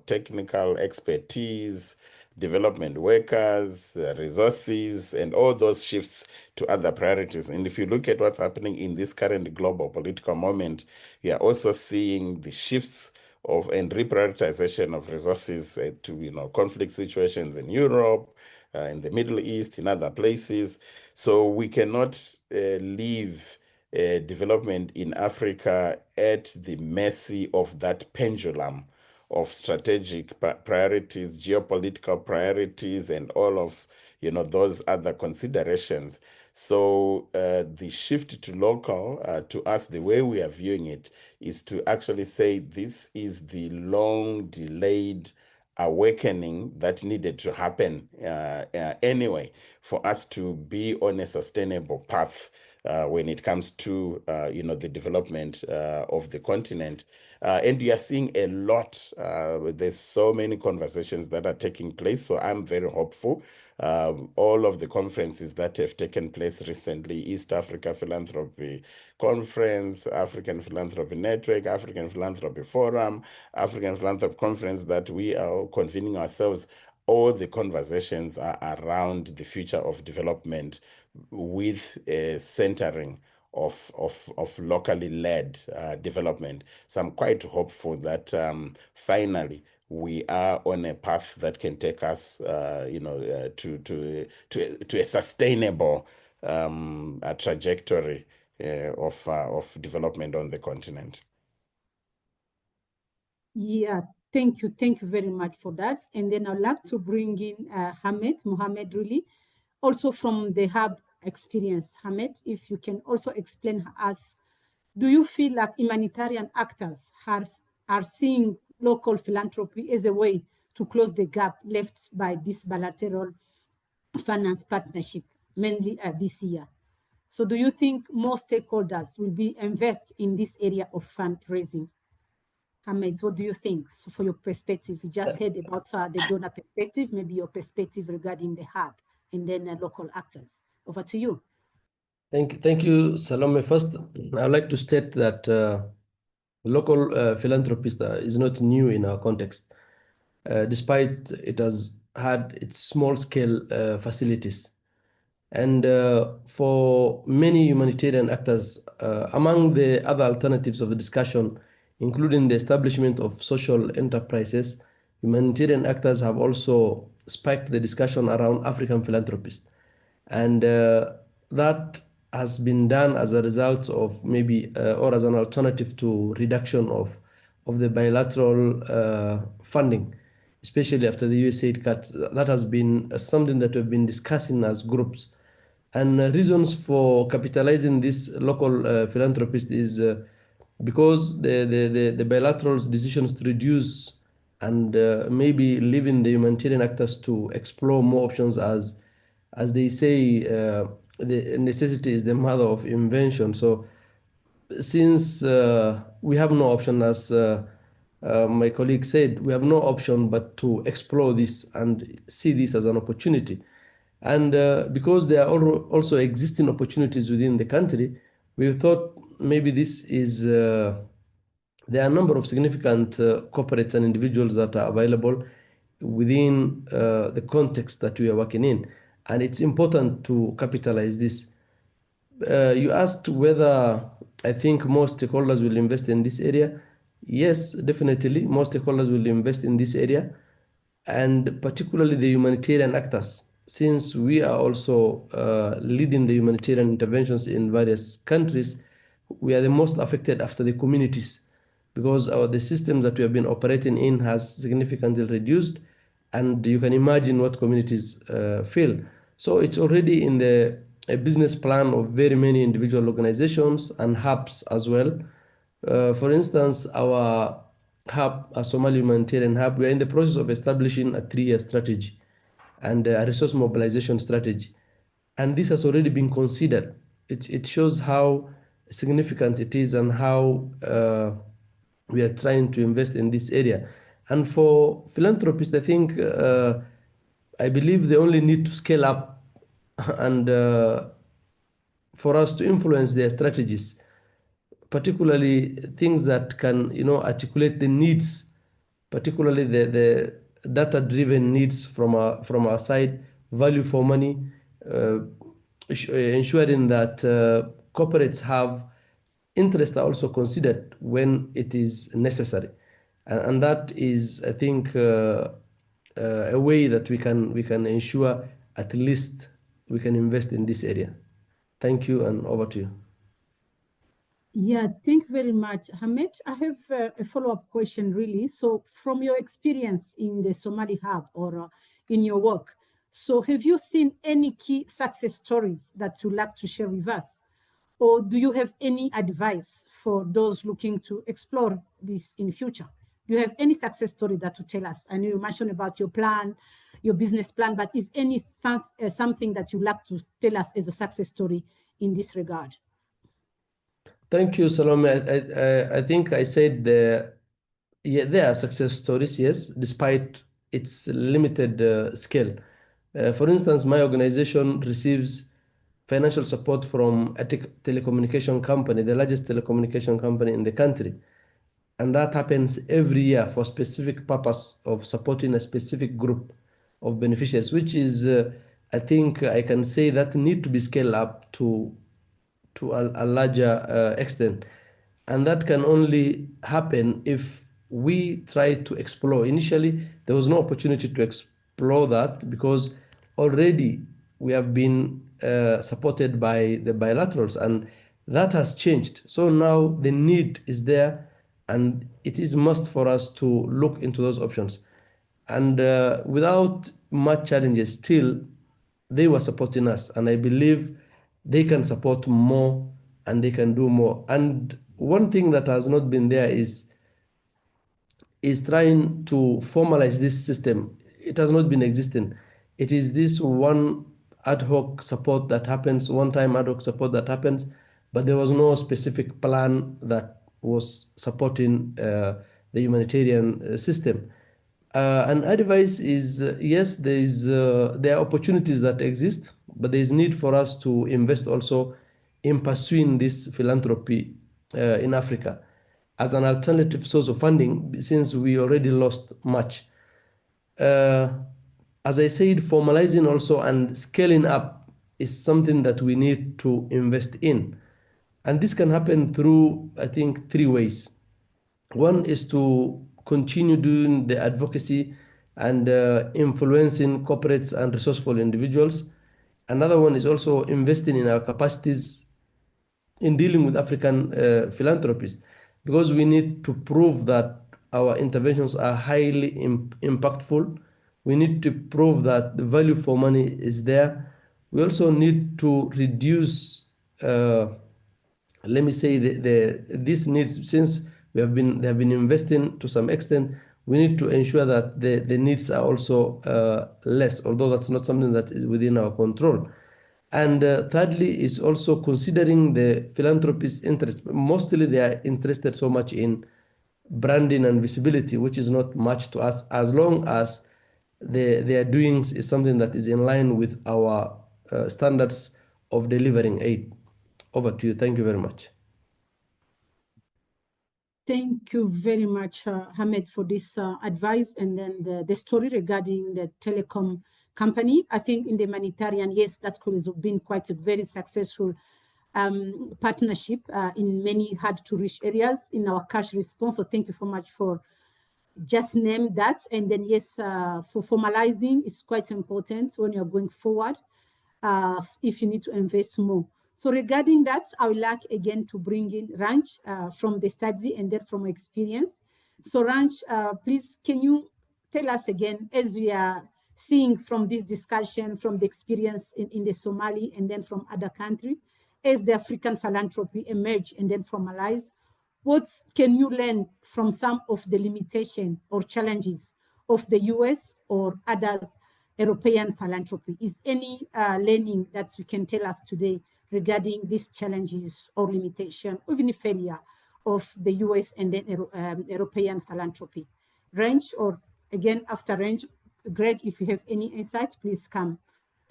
S5: technical expertise, development workers, resources, and all those shifts to other priorities. And if you look at what's happening in this current global political moment, we are also seeing the shifts and reprioritization of resources to conflict situations in Europe, in the Middle East, in other places. So we cannot leave development in Africa at the mercy of that pendulum of strategic priorities, geopolitical priorities, and all of those other considerations. So the shift to local, to us, the way we are viewing it is to actually say this is the long delayed awakening that needed to happen anyway for us to be on a sustainable path when it comes to the development of the continent. And we are seeing a lot. There's so many conversations that are taking place. So I'm very hopeful. All of the conferences that have taken place recently, East Africa Philanthropy Conference, African Philanthropy Network, African Philanthropy Forum, African Philanthropy Conference that we are convening ourselves, all the conversations are around the future of development with a centering of locally led development. So I'm quite hopeful that finally we are on a path that can take us, to a sustainable trajectory of development on the continent.
S1: Yeah, thank you very much for that. And then I'd like to bring in Mohammed really, also from the hub experience. Hamed, if you can also explain us, do you feel like humanitarian actors are seeing local philanthropy as a way to close the gap left by this bilateral finance partnership, mainly this year? So do you think more stakeholders will be invest in this area of fundraising? Hamed, what do you think? So for your perspective, you just heard about the donor perspective, maybe your perspective regarding the hub and then local actors. Over to you.
S4: Thank you, Salome. First, I'd like to state that local philanthropist is not new in our context, despite it has had its small-scale facilities. And for many humanitarian actors, among the other alternatives of the discussion, including the establishment of social enterprises, humanitarian actors have also spiked the discussion around African philanthropists. And that has been done as a result of maybe, or as an alternative to reduction of the bilateral funding, especially after the USAID cuts. That has been something that we've been discussing as groups. And reasons for capitalizing this local philanthropist is because the bilateral decisions to reduce and maybe leaving the humanitarian actors to explore more options, as they say, the necessity is the mother of invention. So since we have no option, as my colleague said, we have no option but to explore this and see this as an opportunity. And because there are also existing opportunities within the country, we thought maybe this is, there are a number of significant corporates and individuals that are available within the context that we are working in. And it's important to capitalize this. You asked whether I think most stakeholders will invest in this area. Yes, definitely, most stakeholders will invest in this area, and particularly the humanitarian actors, since we are also leading the humanitarian interventions in various countries. We are the most affected after the communities, because the systems that we have been operating in has significantly reduced, and you can imagine what communities feel. So it's already in the business plan of very many individual organizations and hubs as well. For instance, our hub, a Somali humanitarian hub, we are in the process of establishing a 3-year strategy and a resource mobilization strategy. And this has already been considered. It shows how significant it is and how we are trying to invest in this area. And for philanthropists, I think, I believe they only need to scale up and for us to influence their strategies, particularly things that can, articulate the needs, particularly the data-driven needs from our side, value for money, ensuring that corporates have interest are also considered when it is necessary. and that is, I think, a way that we can ensure at least we can invest in this area. Thank you, and over to you.
S1: Yeah, thank you very much, Hamed. I have a follow-up question, really. So from your experience in the Somali Hub or in your work, so have you seen any key success stories that you'd like to share with us? Or do you have any advice for those looking to explore this in the future? Do you have any success story that to tell us? I know you mentioned about your plan, your business plan, but is any something that you'd like to tell us as a success story in this regard?
S4: Thank you, Salome. I think I said yeah, there are success stories, yes, despite its limited scale. For instance, my organization receives financial support from a telecommunication company, the largest telecommunication company in the country. And that happens every year for specific purpose of supporting a specific group of beneficiaries, which is, I think I can say that need to be scaled up to a larger extent. And that can only happen if we try to explore. Initially, there was no opportunity to explore that because already we have been supported by the bilaterals, and that has changed. So now the need is there, and it is must for us to look into those options. And without much challenges, still they were supporting us, and I believe they can support more and they can do more. And one thing that has not been there is trying to formalize this system. It has not been existing. It is this one ad hoc support that happens, one-time ad hoc support that happens, but there was no specific plan that was supporting the humanitarian system. And advice is yes, there are opportunities that exist, but there is need for us to invest also in pursuing this philanthropy in Africa as an alternative source of funding, since we already lost much. As I said, formalizing also and scaling up is something that we need to invest in. And this can happen through, I think, three ways. One is to continue doing the advocacy and influencing corporates and resourceful individuals. Another one is also investing in our capacities in dealing with African philanthropists, because we need to prove that our interventions are highly impactful. We need to prove that the value for money is there. We also need to reduce let me say this needs, since they have been investing to some extent, we need to ensure that the needs are also less, although that's not something that is within our control. And thirdly is also considering the philanthropist interest. Mostly they are interested so much in branding and visibility, which is not much to us, as long as their doings is something that is in line with our standards of delivering aid. Over to you. Thank you very much.
S1: Thank you very much, Hamed, for this advice, and then the story regarding the telecom company. I think in the humanitarian, yes, that could have been quite a very successful partnership in many hard-to-reach areas in our cash response. So thank you so much for just name that. And then, yes, for formalizing is quite important when you're going forward, if you need to invest more. So regarding that, I would like again to bring in Ranch from the study and then from experience. So Ranch, please, can you tell us again, as we are seeing from this discussion, from the experience in the Somali and then from other countries, as the African philanthropy emerge and then formalize, what can you learn from some of the limitation or challenges of the US or others European philanthropy? Is any learning that you can tell us today regarding these challenges or limitation, or even failure of the US and then European philanthropy? Range, or again after Range, Greg, if you have any insights, please come.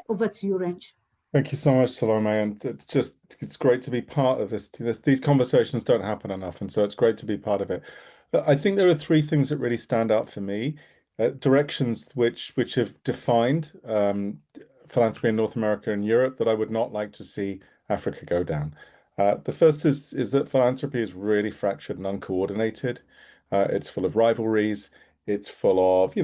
S1: Over to you, Range.
S3: Thank you so much, Salome. And it's great to be part of this. These conversations don't happen enough, and so it's great to be part of it. I think there are three things that really stand out for me. Directions which have defined philanthropy in North America and Europe that I would not like to see Africa go down. The first is that philanthropy is really fractured and uncoordinated. It's full of rivalries. It's full of,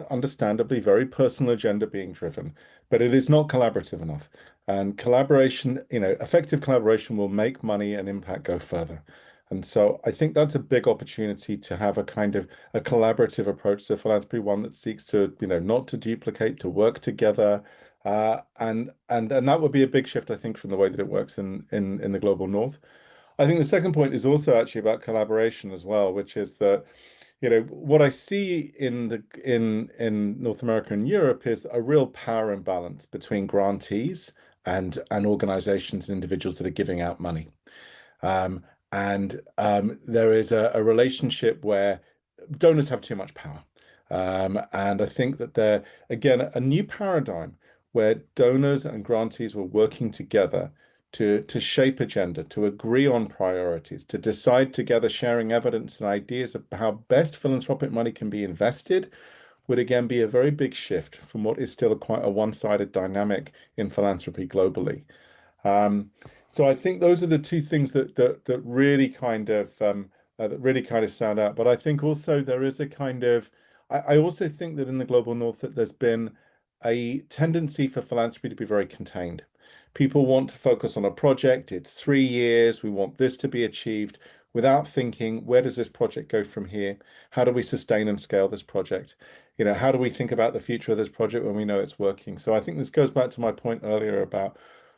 S3: understandably very personal agenda being driven, but it is not collaborative enough. And collaboration, effective collaboration will make money and impact go further. And so I think that's a big opportunity to have a kind of a collaborative approach to philanthropy, one that seeks to, not to duplicate, to work together. And that would be a big shift, I think, from the way that it works in the global north. I think the second point is also actually about collaboration as well, which is that, what I see in North America and Europe is a real power imbalance between grantees and organizations and individuals that are giving out money. There is a relationship where donors have too much power. And I think that there, again, a new paradigm where donors and grantees were working together to shape agenda, to agree on priorities, to decide together, sharing evidence and ideas of how best philanthropic money can be invested, would again be a very big shift from what is still quite a one-sided dynamic in philanthropy globally. So I think those are the two things that really kind of stand out. But I think also there is a kind of I also think that in the global north that there's been a tendency for philanthropy to be very contained. People want to focus on a project. It's 3 years. We want this to be achieved without thinking, where does this project go from here? How do we sustain and scale this project? How do we think about the future of this project when we know it's working? So I think this goes back to my point earlier about,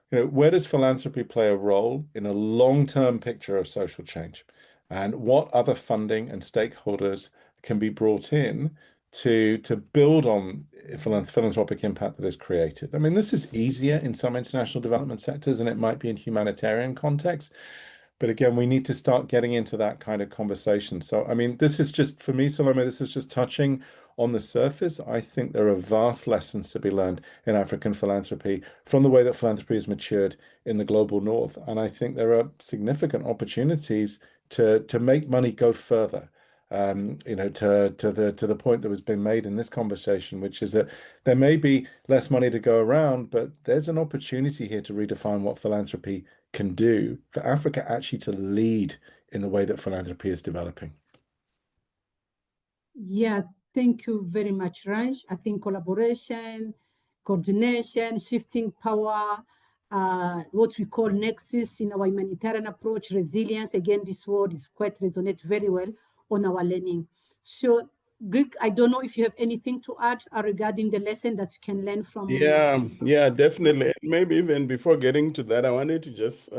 S3: where does philanthropy play a role in a long-term picture of social change? And what other funding and stakeholders can be brought in to build on philanthropic impact that is created? I mean, this is easier in some international development sectors than it might be in humanitarian contexts. But again, we need to start getting into that kind of conversation. So, I mean, this is just, for me, Salome, this is just touching on the surface. I think there are vast lessons to be learned in African philanthropy from the way that philanthropy has matured in the global north. And I think there are significant opportunities to make money go further. To the point that was being made in this conversation, which is that there may be less money to go around, but there's an opportunity here to redefine what philanthropy can do for Africa actually to lead in the way that philanthropy is developing.
S1: Yeah, thank you very much, Ranj. I think collaboration, coordination, shifting power, what we call nexus in our humanitarian approach, resilience. Again, this word is quite resonate very well on our learning. So, Greek, I don't know if you have anything to add regarding the lesson that you can learn from.
S5: Yeah, definitely. Maybe even before getting to that, I wanted to just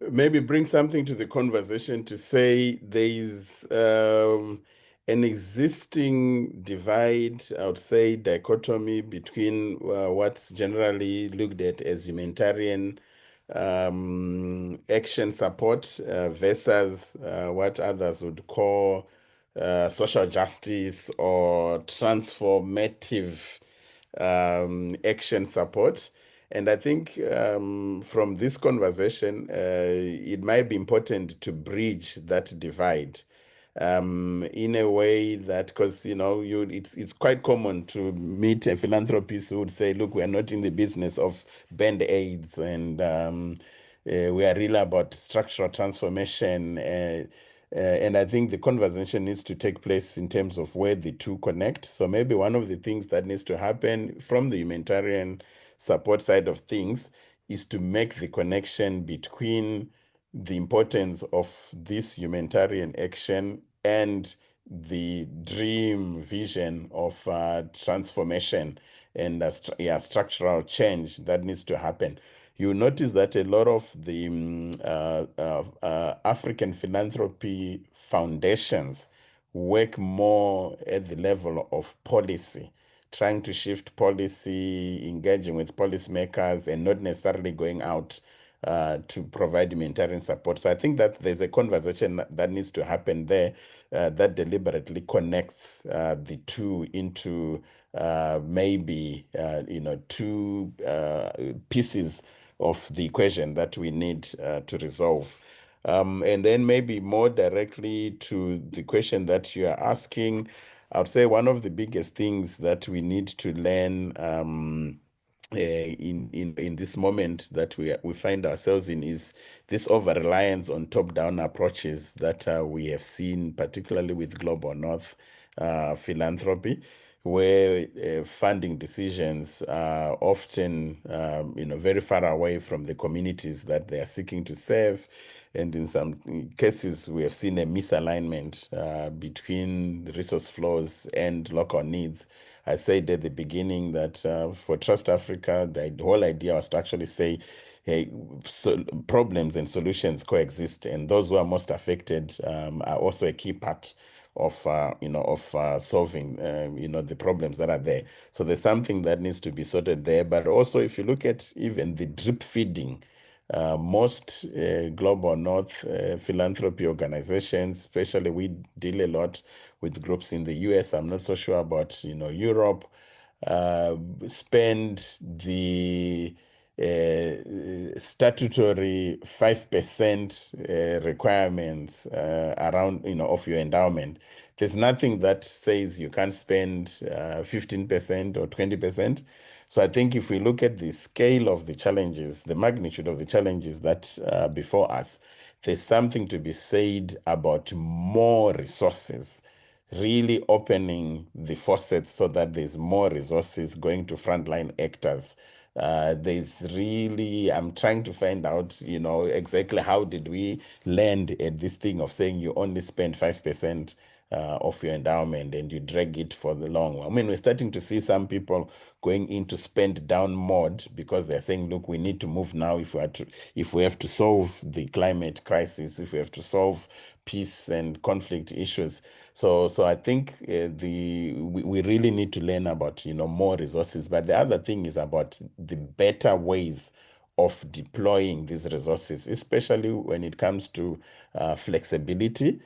S5: maybe bring something to the conversation to say there is an existing divide, I would say dichotomy between what's generally looked at as humanitarian action support versus what others would call social justice or transformative action support. And I think from this conversation, it might be important to bridge that divide in a way that, because it's quite common to meet a philanthropist who would say, look, we're not in the business of band-aids, and we are really about structural transformation. And I think the conversation needs to take place in terms of where the two connect. So maybe one of the things that needs to happen from the humanitarian support side of things is to make the connection between the importance of this humanitarian action and the dream vision of transformation and structural change that needs to happen. You notice that a lot of the African philanthropy foundations work more at the level of policy, trying to shift policy, engaging with policymakers, and not necessarily going out to provide humanitarian support. So I think that there's a conversation that needs to happen there that deliberately connects the two into maybe two pieces of the equation that we need to resolve. And then maybe more directly to the question that you are asking, I would say one of the biggest things that we need to learn in this moment that we find ourselves in is this over-reliance on top-down approaches that we have seen, particularly with Global North philanthropy, where funding decisions are often very far away from the communities that they are seeking to serve. And in some cases, we have seen a misalignment between resource flows and local needs. I said at the beginning that for Trust Africa, the whole idea was to actually say, hey, so problems and solutions coexist, and those who are most affected are also a key part of solving the problems that are there. So there's something that needs to be sorted there. But also, if you look at even the drip feeding, most Global North philanthropy organizations, especially we deal a lot with groups in the US. I'm not so sure about Europe. Spend the statutory 5% requirements around of your endowment. There's nothing that says you can't spend 15% or 20%. So I think if we look at the scale of the challenges, the magnitude of the challenges that are before us, there's something to be said about more resources, really opening the faucets so that there's more resources going to frontline actors. I'm trying to find out, exactly how did we land at this thing of saying you only spend 5% of your endowment and you drag it for the long run. I mean, we're starting to see some people going into spend down mode because they're saying, look, we need to move now if we have to solve the climate crisis, if we have to solve peace and conflict issues. So I think we really need to learn about more resources. But the other thing is about the better ways of deploying these resources, especially when it comes to flexibility,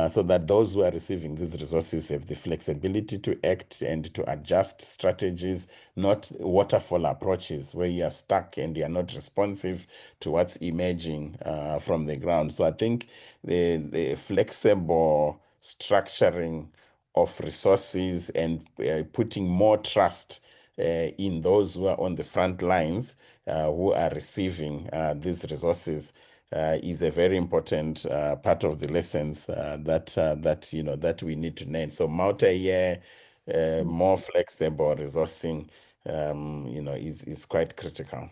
S5: so that those who are receiving these resources have the flexibility to act and to adjust strategies, not waterfall approaches where you are stuck and you are not responsive to what's emerging from the ground. So I think the flexible structuring of resources and putting more trust in those who are on the front lines, who are receiving these resources, is a very important part of the lessons that we need to learn. So multi-year, more flexible resourcing, is quite critical.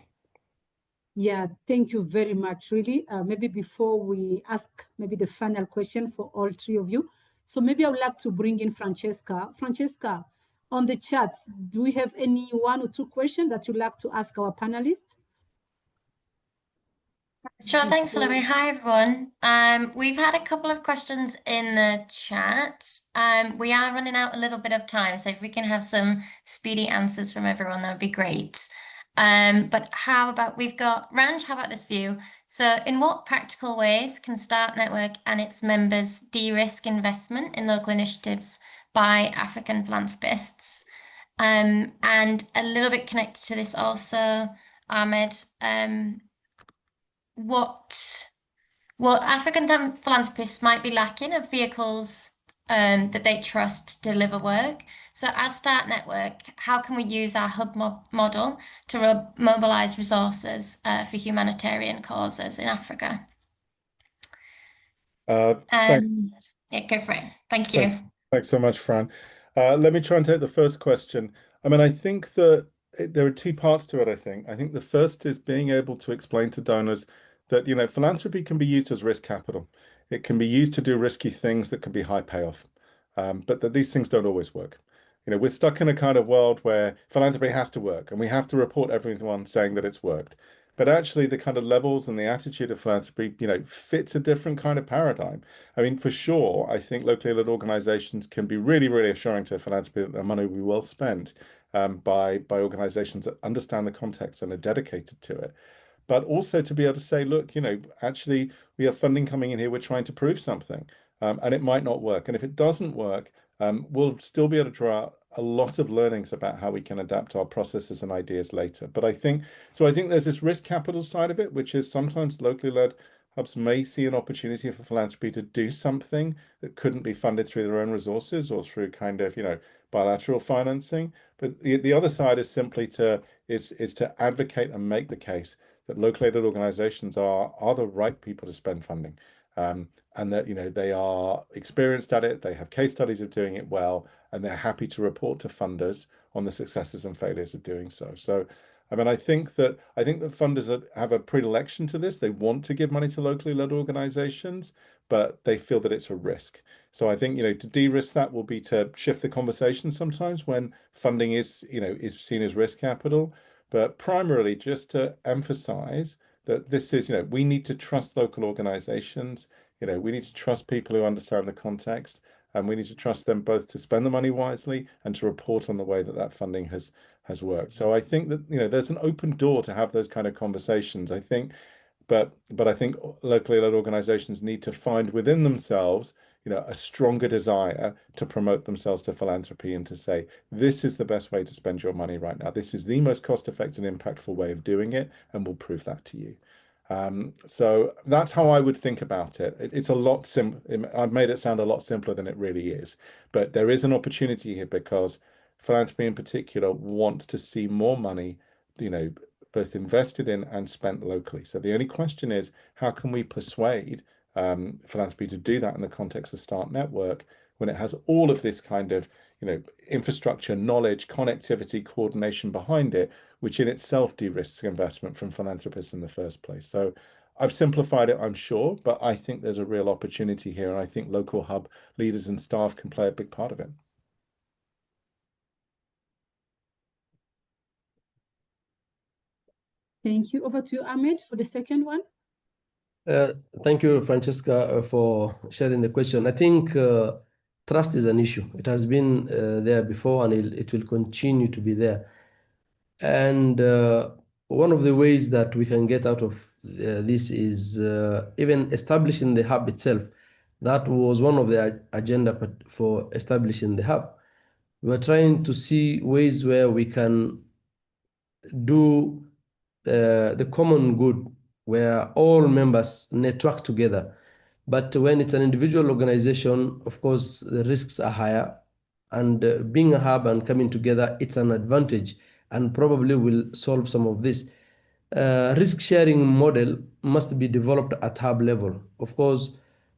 S1: Yeah, thank you very much, really. Maybe before we ask maybe the final question for all three of you, so maybe I would like to bring in Francesca. Francesca, on the chats, do we have any 1 or 2 questions that you'd like to ask our panelists?
S6: Sure, thanks, Salome. Hi, everyone. We've had a couple of questions in the chat. We are running out a little bit of time, so if we can have some speedy answers from everyone, that would be great. But how about we've got Ranj, how about this view? So in what practical ways can Start Network and its members de-risk investment in local initiatives by African philanthropists? And a little bit connected to this also, Ahmed, what African philanthropists might be lacking of vehicles that they trust to deliver work. So as Start Network, how can we use our hub model to mobilize resources for humanitarian causes in Africa? Yeah, go for it. Thank you.
S3: Thanks so much, Fran. Let me try and take the first question. I mean, I think that there are 2 parts to it, I think. I think the first is being able to explain to donors that, philanthropy can be used as risk capital. It can be used to do risky things that can be high payoff, but that these things don't always work. We're stuck in a kind of world where philanthropy has to work and we have to report everyone saying that it's worked. But actually the kind of levels and the attitude of philanthropy, fits a different kind of paradigm. I mean, for sure, I think locally led organizations can be really, really assuring to philanthropy that their money will be well spent by organizations that understand the context and are dedicated to it. But also to be able to say, look, actually we have funding coming in here, we're trying to prove something, and it might not work. And if it doesn't work, we'll still be able to draw out a lot of learnings about how we can adapt our processes and ideas later. But I think there's this risk capital side of it, which is sometimes locally led hubs may see an opportunity for philanthropy to do something that couldn't be funded through their own resources or through kind of, bilateral financing. But the other side is simply to is to advocate and make the case that local aided organizations are the right people to spend funding. And that, you know, they are experienced at it, they have case studies of doing it well, and they're happy to report to funders on the successes and failures of doing so. So, I mean, I think that funders have a predilection to this. They want to give money to locally led organizations, but they feel that it's a risk. So I think, you know, to de-risk that will be to shift the conversation sometimes when funding is, you know, is seen as risk capital, but primarily just to emphasize that this is, you know, we need to trust local organizations. You know, we need to trust people who understand the context, and we need to trust them both to spend the money wisely and to report on the way that that funding has worked. So I think that, you know, there's an open door to have those kind of conversations, I think, but I think locally led organizations need to find within themselves, you know, a stronger desire to promote themselves to philanthropy and to say, this is the best way to spend your money right now. This is the most cost-effective and impactful way of doing it, and we'll prove that to you. So that's how I would think about it. It's a lot I've made it sound a lot simpler than it really is, but there is an opportunity here because philanthropy in particular wants to see more money, you know, both invested in and spent locally. So the only question is, how can we persuade philanthropy to do that in the context of Start Network when it has all of this kind of, you know, infrastructure, knowledge, connectivity, coordination behind it, which in itself de-risks investment from philanthropists in the first place. So I've simplified it, I'm sure, but I think there's a real opportunity here, and I think local hub leaders and staff can play a big part of it.
S1: Thank you. Over to you, Ahmed, for the second one.
S4: Thank you, Francesca, for sharing the question. I think trust is an issue. It has been there before, and it will continue to be there. And one of the ways that we can get out of this is even establishing the hub itself. That was one of the agenda for establishing the hub. We are trying to see ways where we can do the common good, where all members network together. But when it's an individual organization, of course, the risks are higher. And being a hub and coming together, it's an advantage and probably will solve some of this. Risk sharing model must be developed at hub level. Of course,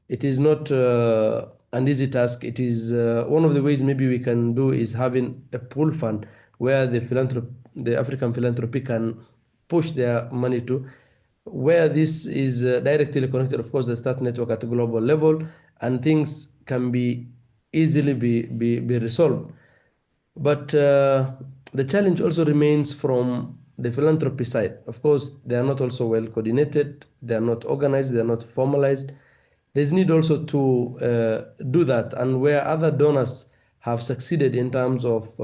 S4: it is not an easy task. It is one of the ways maybe we can do is having a pool fund where the African philanthropy can push their money to, where this is directly connected, of course, the Start Network at a global level, and things can be easily be resolved. But the challenge also remains from the philanthropy side. Of course, they are not also well coordinated, they are not organized, they are not formalized. There's need also to do that, and where other donors have succeeded in terms of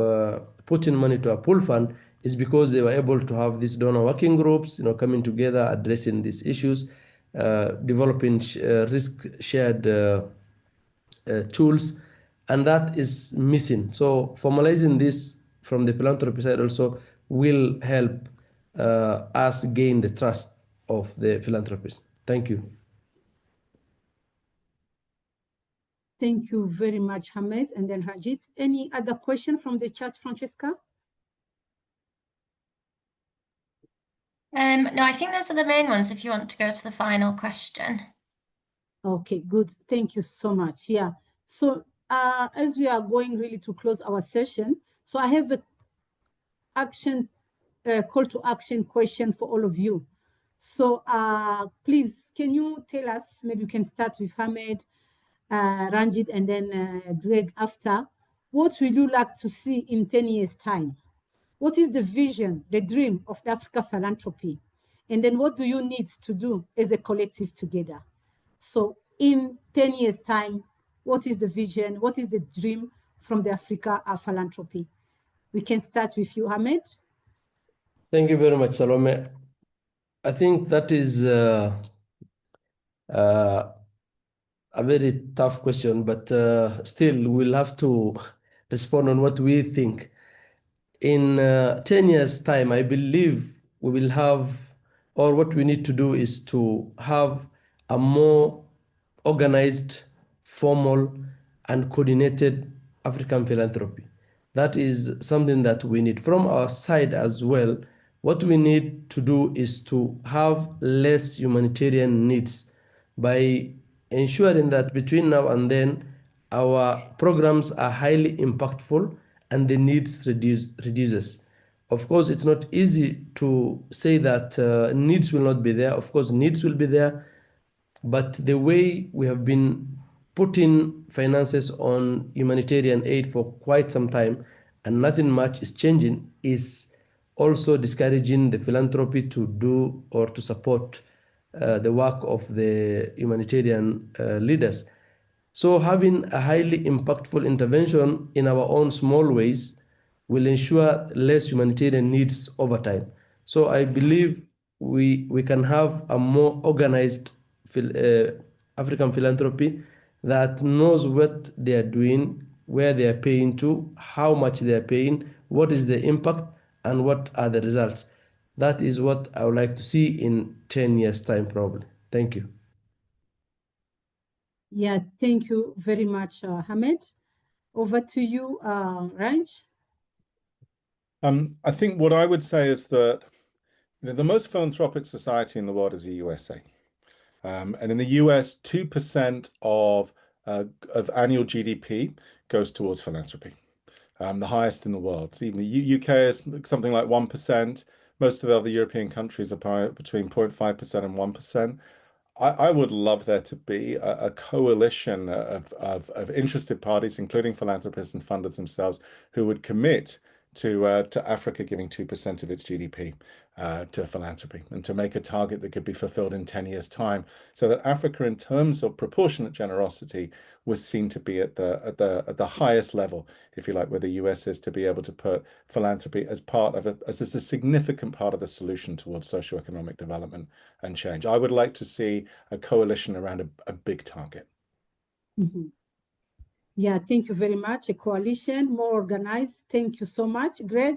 S4: putting money to a pool fund is because they were able to have these donor working groups, you know, coming together, addressing these issues, developing risk shared tools, and that is missing. So formalizing this from the philanthropy side also will help us gain the trust of the philanthropists. Thank you.
S1: Thank you very much, Hamed, and then Rajit. Any other question from the chat, Francesca?
S6: No, I think those are the main ones if you want to go to the final question.
S1: Okay, good. Thank you so much. Yeah. So as we are going really to close our session, so I have a call to action question for all of you. So please, can you tell us, maybe you can start with Hamed, Ranjit, and then Greg after. What will you like to see in 10 years' time? What is the vision, the dream of the Africa philanthropy? And then what do you need to do as a collective together? So in 10 years' time, what is the vision? What is the dream from the Africa philanthropy? We can start with you, Hamed.
S4: Thank you very much, Salome. I think that is a very tough question, but still we'll have to respond on what we think. In 10 years' time, I believe we will have, or what we need to do is to have a more organized, formal, and coordinated African philanthropy. That is something that we need. From our side as well, What we need to do is to have less humanitarian needs by ensuring that between now and then our programs are highly impactful and the needs reduces. Of course, it's not easy to say that needs will not be there. Of course, needs will be there, but the way we have been putting finances on humanitarian aid for quite some time and nothing much is changing is also discouraging the philanthropy to do or to support the work of the humanitarian leaders. So having a highly impactful intervention in our own small ways will ensure less humanitarian needs over time. So I believe we can have a more organized African philanthropy that knows what they are doing, where they are paying to, how much they are paying, what is the impact, and what are the results. That is what I would like to see in 10 years' time, probably. Thank you.
S1: Yeah, thank you very much, Hamed. Over to you, Ranj.
S3: I think what I would say is that the most philanthropic society in the world is the USA. And in the US, 2% of annual GDP goes towards philanthropy, the highest in the world. So even the UK is something like 1%. Most of the other European countries are between 0.5% and 1%. I would love there to be a coalition of interested parties, including philanthropists and funders themselves, who would commit to Africa giving 2% of its GDP to philanthropy, and to make a target that could be fulfilled in 10 years' time, so that Africa, in terms of proportionate generosity, was seen to be at the highest level, if you like, where the US is, to be able to put philanthropy as a significant part of the solution towards socioeconomic development and change. I would like to see a coalition around a big target.
S1: Mm-hmm. Yeah, thank you very much. A coalition, more organized. Thank you so much. Greg,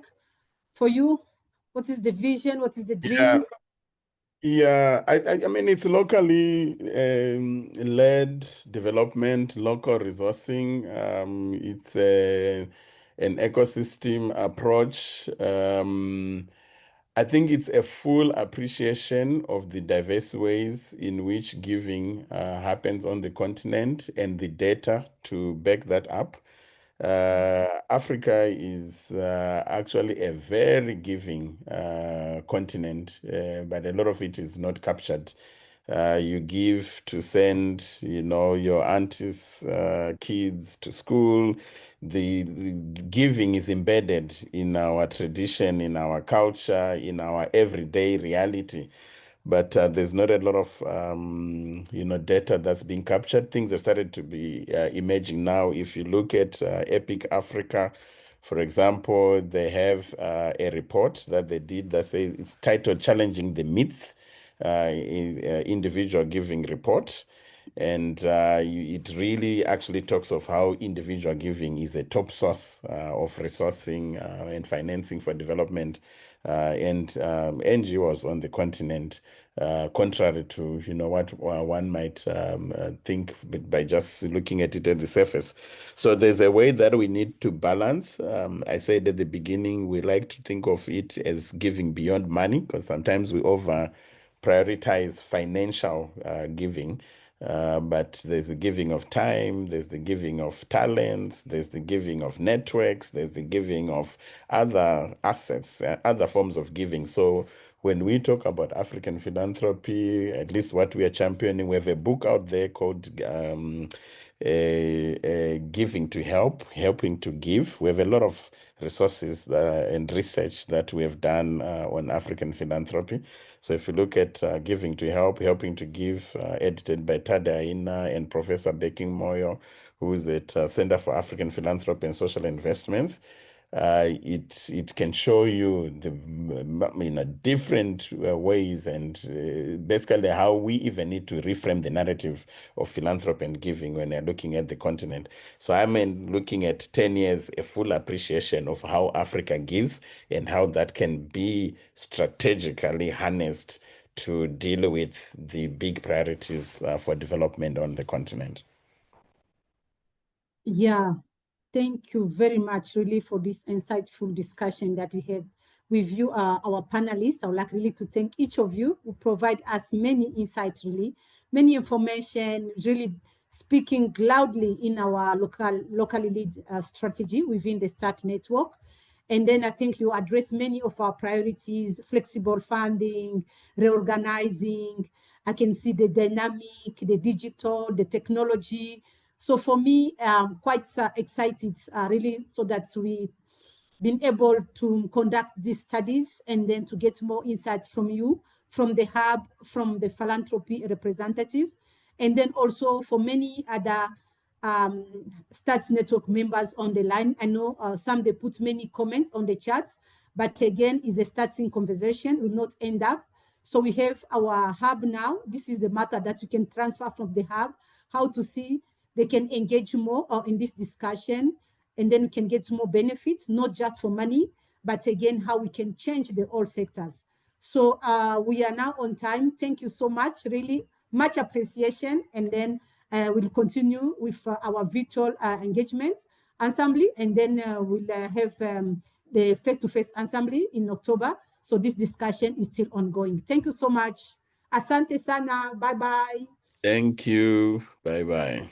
S1: for you, what is the vision? What is the dream?
S5: Yeah, I mean, it's locally led development, local resourcing. It's an ecosystem approach. I think it's a full appreciation of the diverse ways in which giving happens on the continent and the data to back that up. Africa is actually a very giving continent, but a lot of it is not captured. You give to send, your auntie's kids to school. The giving is embedded in our tradition, in our culture, in our everyday reality. But there's not a lot of, data that's being captured. Things have started to be emerging now. If you look at Epic Africa, for example, they have a report that they did that says it's titled "Challenging the Myths," individual giving report. And it really actually talks of how individual giving is a top source of resourcing and financing for development and NGOs on the continent, contrary to what one might think by just looking at it at the surface. So there's a way that we need to balance. I said at the beginning, we like to think of it as giving beyond money, because sometimes we over prioritize financial giving. But there's the giving of time, there's the giving of talents, there's the giving of networks, there's the giving of other assets, other forms of giving. So when we talk about African philanthropy, at least what we are championing, we have a book out there called Giving to Help, Helping to Give. We have a lot of resources and research that we have done on African philanthropy. So if you look at Giving to Help, Helping to Give, edited by Tada Aina and Professor Beking Moyo, who is at Center for African Philanthropy and Social Investments, it can show you the different ways and basically how we even need to reframe the narrative of philanthropy and giving when we're looking at the continent. So I mean, looking at 10 years, a full appreciation of how Africa gives and how that can be strategically harnessed to deal with the big priorities for development on the continent.
S1: Yeah, thank you very much, really, for this insightful discussion that we had with you, our panelists. I would like really to thank each of you who provide us many insights, really, many information, really speaking loudly in our locally lead strategy within the START network. And then I think you address many of our priorities: flexible funding, reorganizing. I can see the dynamic, the digital, the technology. So for me, I'm quite excited, really, so that we been able to conduct these studies and then to get more insights from you, from the hub, from the philanthropy representative, and then also for many other START network members on the line. I know some, they put many comments on the chats, but again, it's a starting conversation, will not end up. So we have our hub now. This is the matter that we can transfer from the hub, how to see they can engage more in this discussion, and then we can get more benefits, not just for money, but again, how we can change the all sectors. So we are now on time. Thank you so much, really much appreciation. And then we'll continue with our virtual engagement assembly, and then we'll have the face-to-face assembly in October. So this discussion is still ongoing. Thank you so much. Asante sana. Bye-bye.
S5: Thank you. Bye-bye.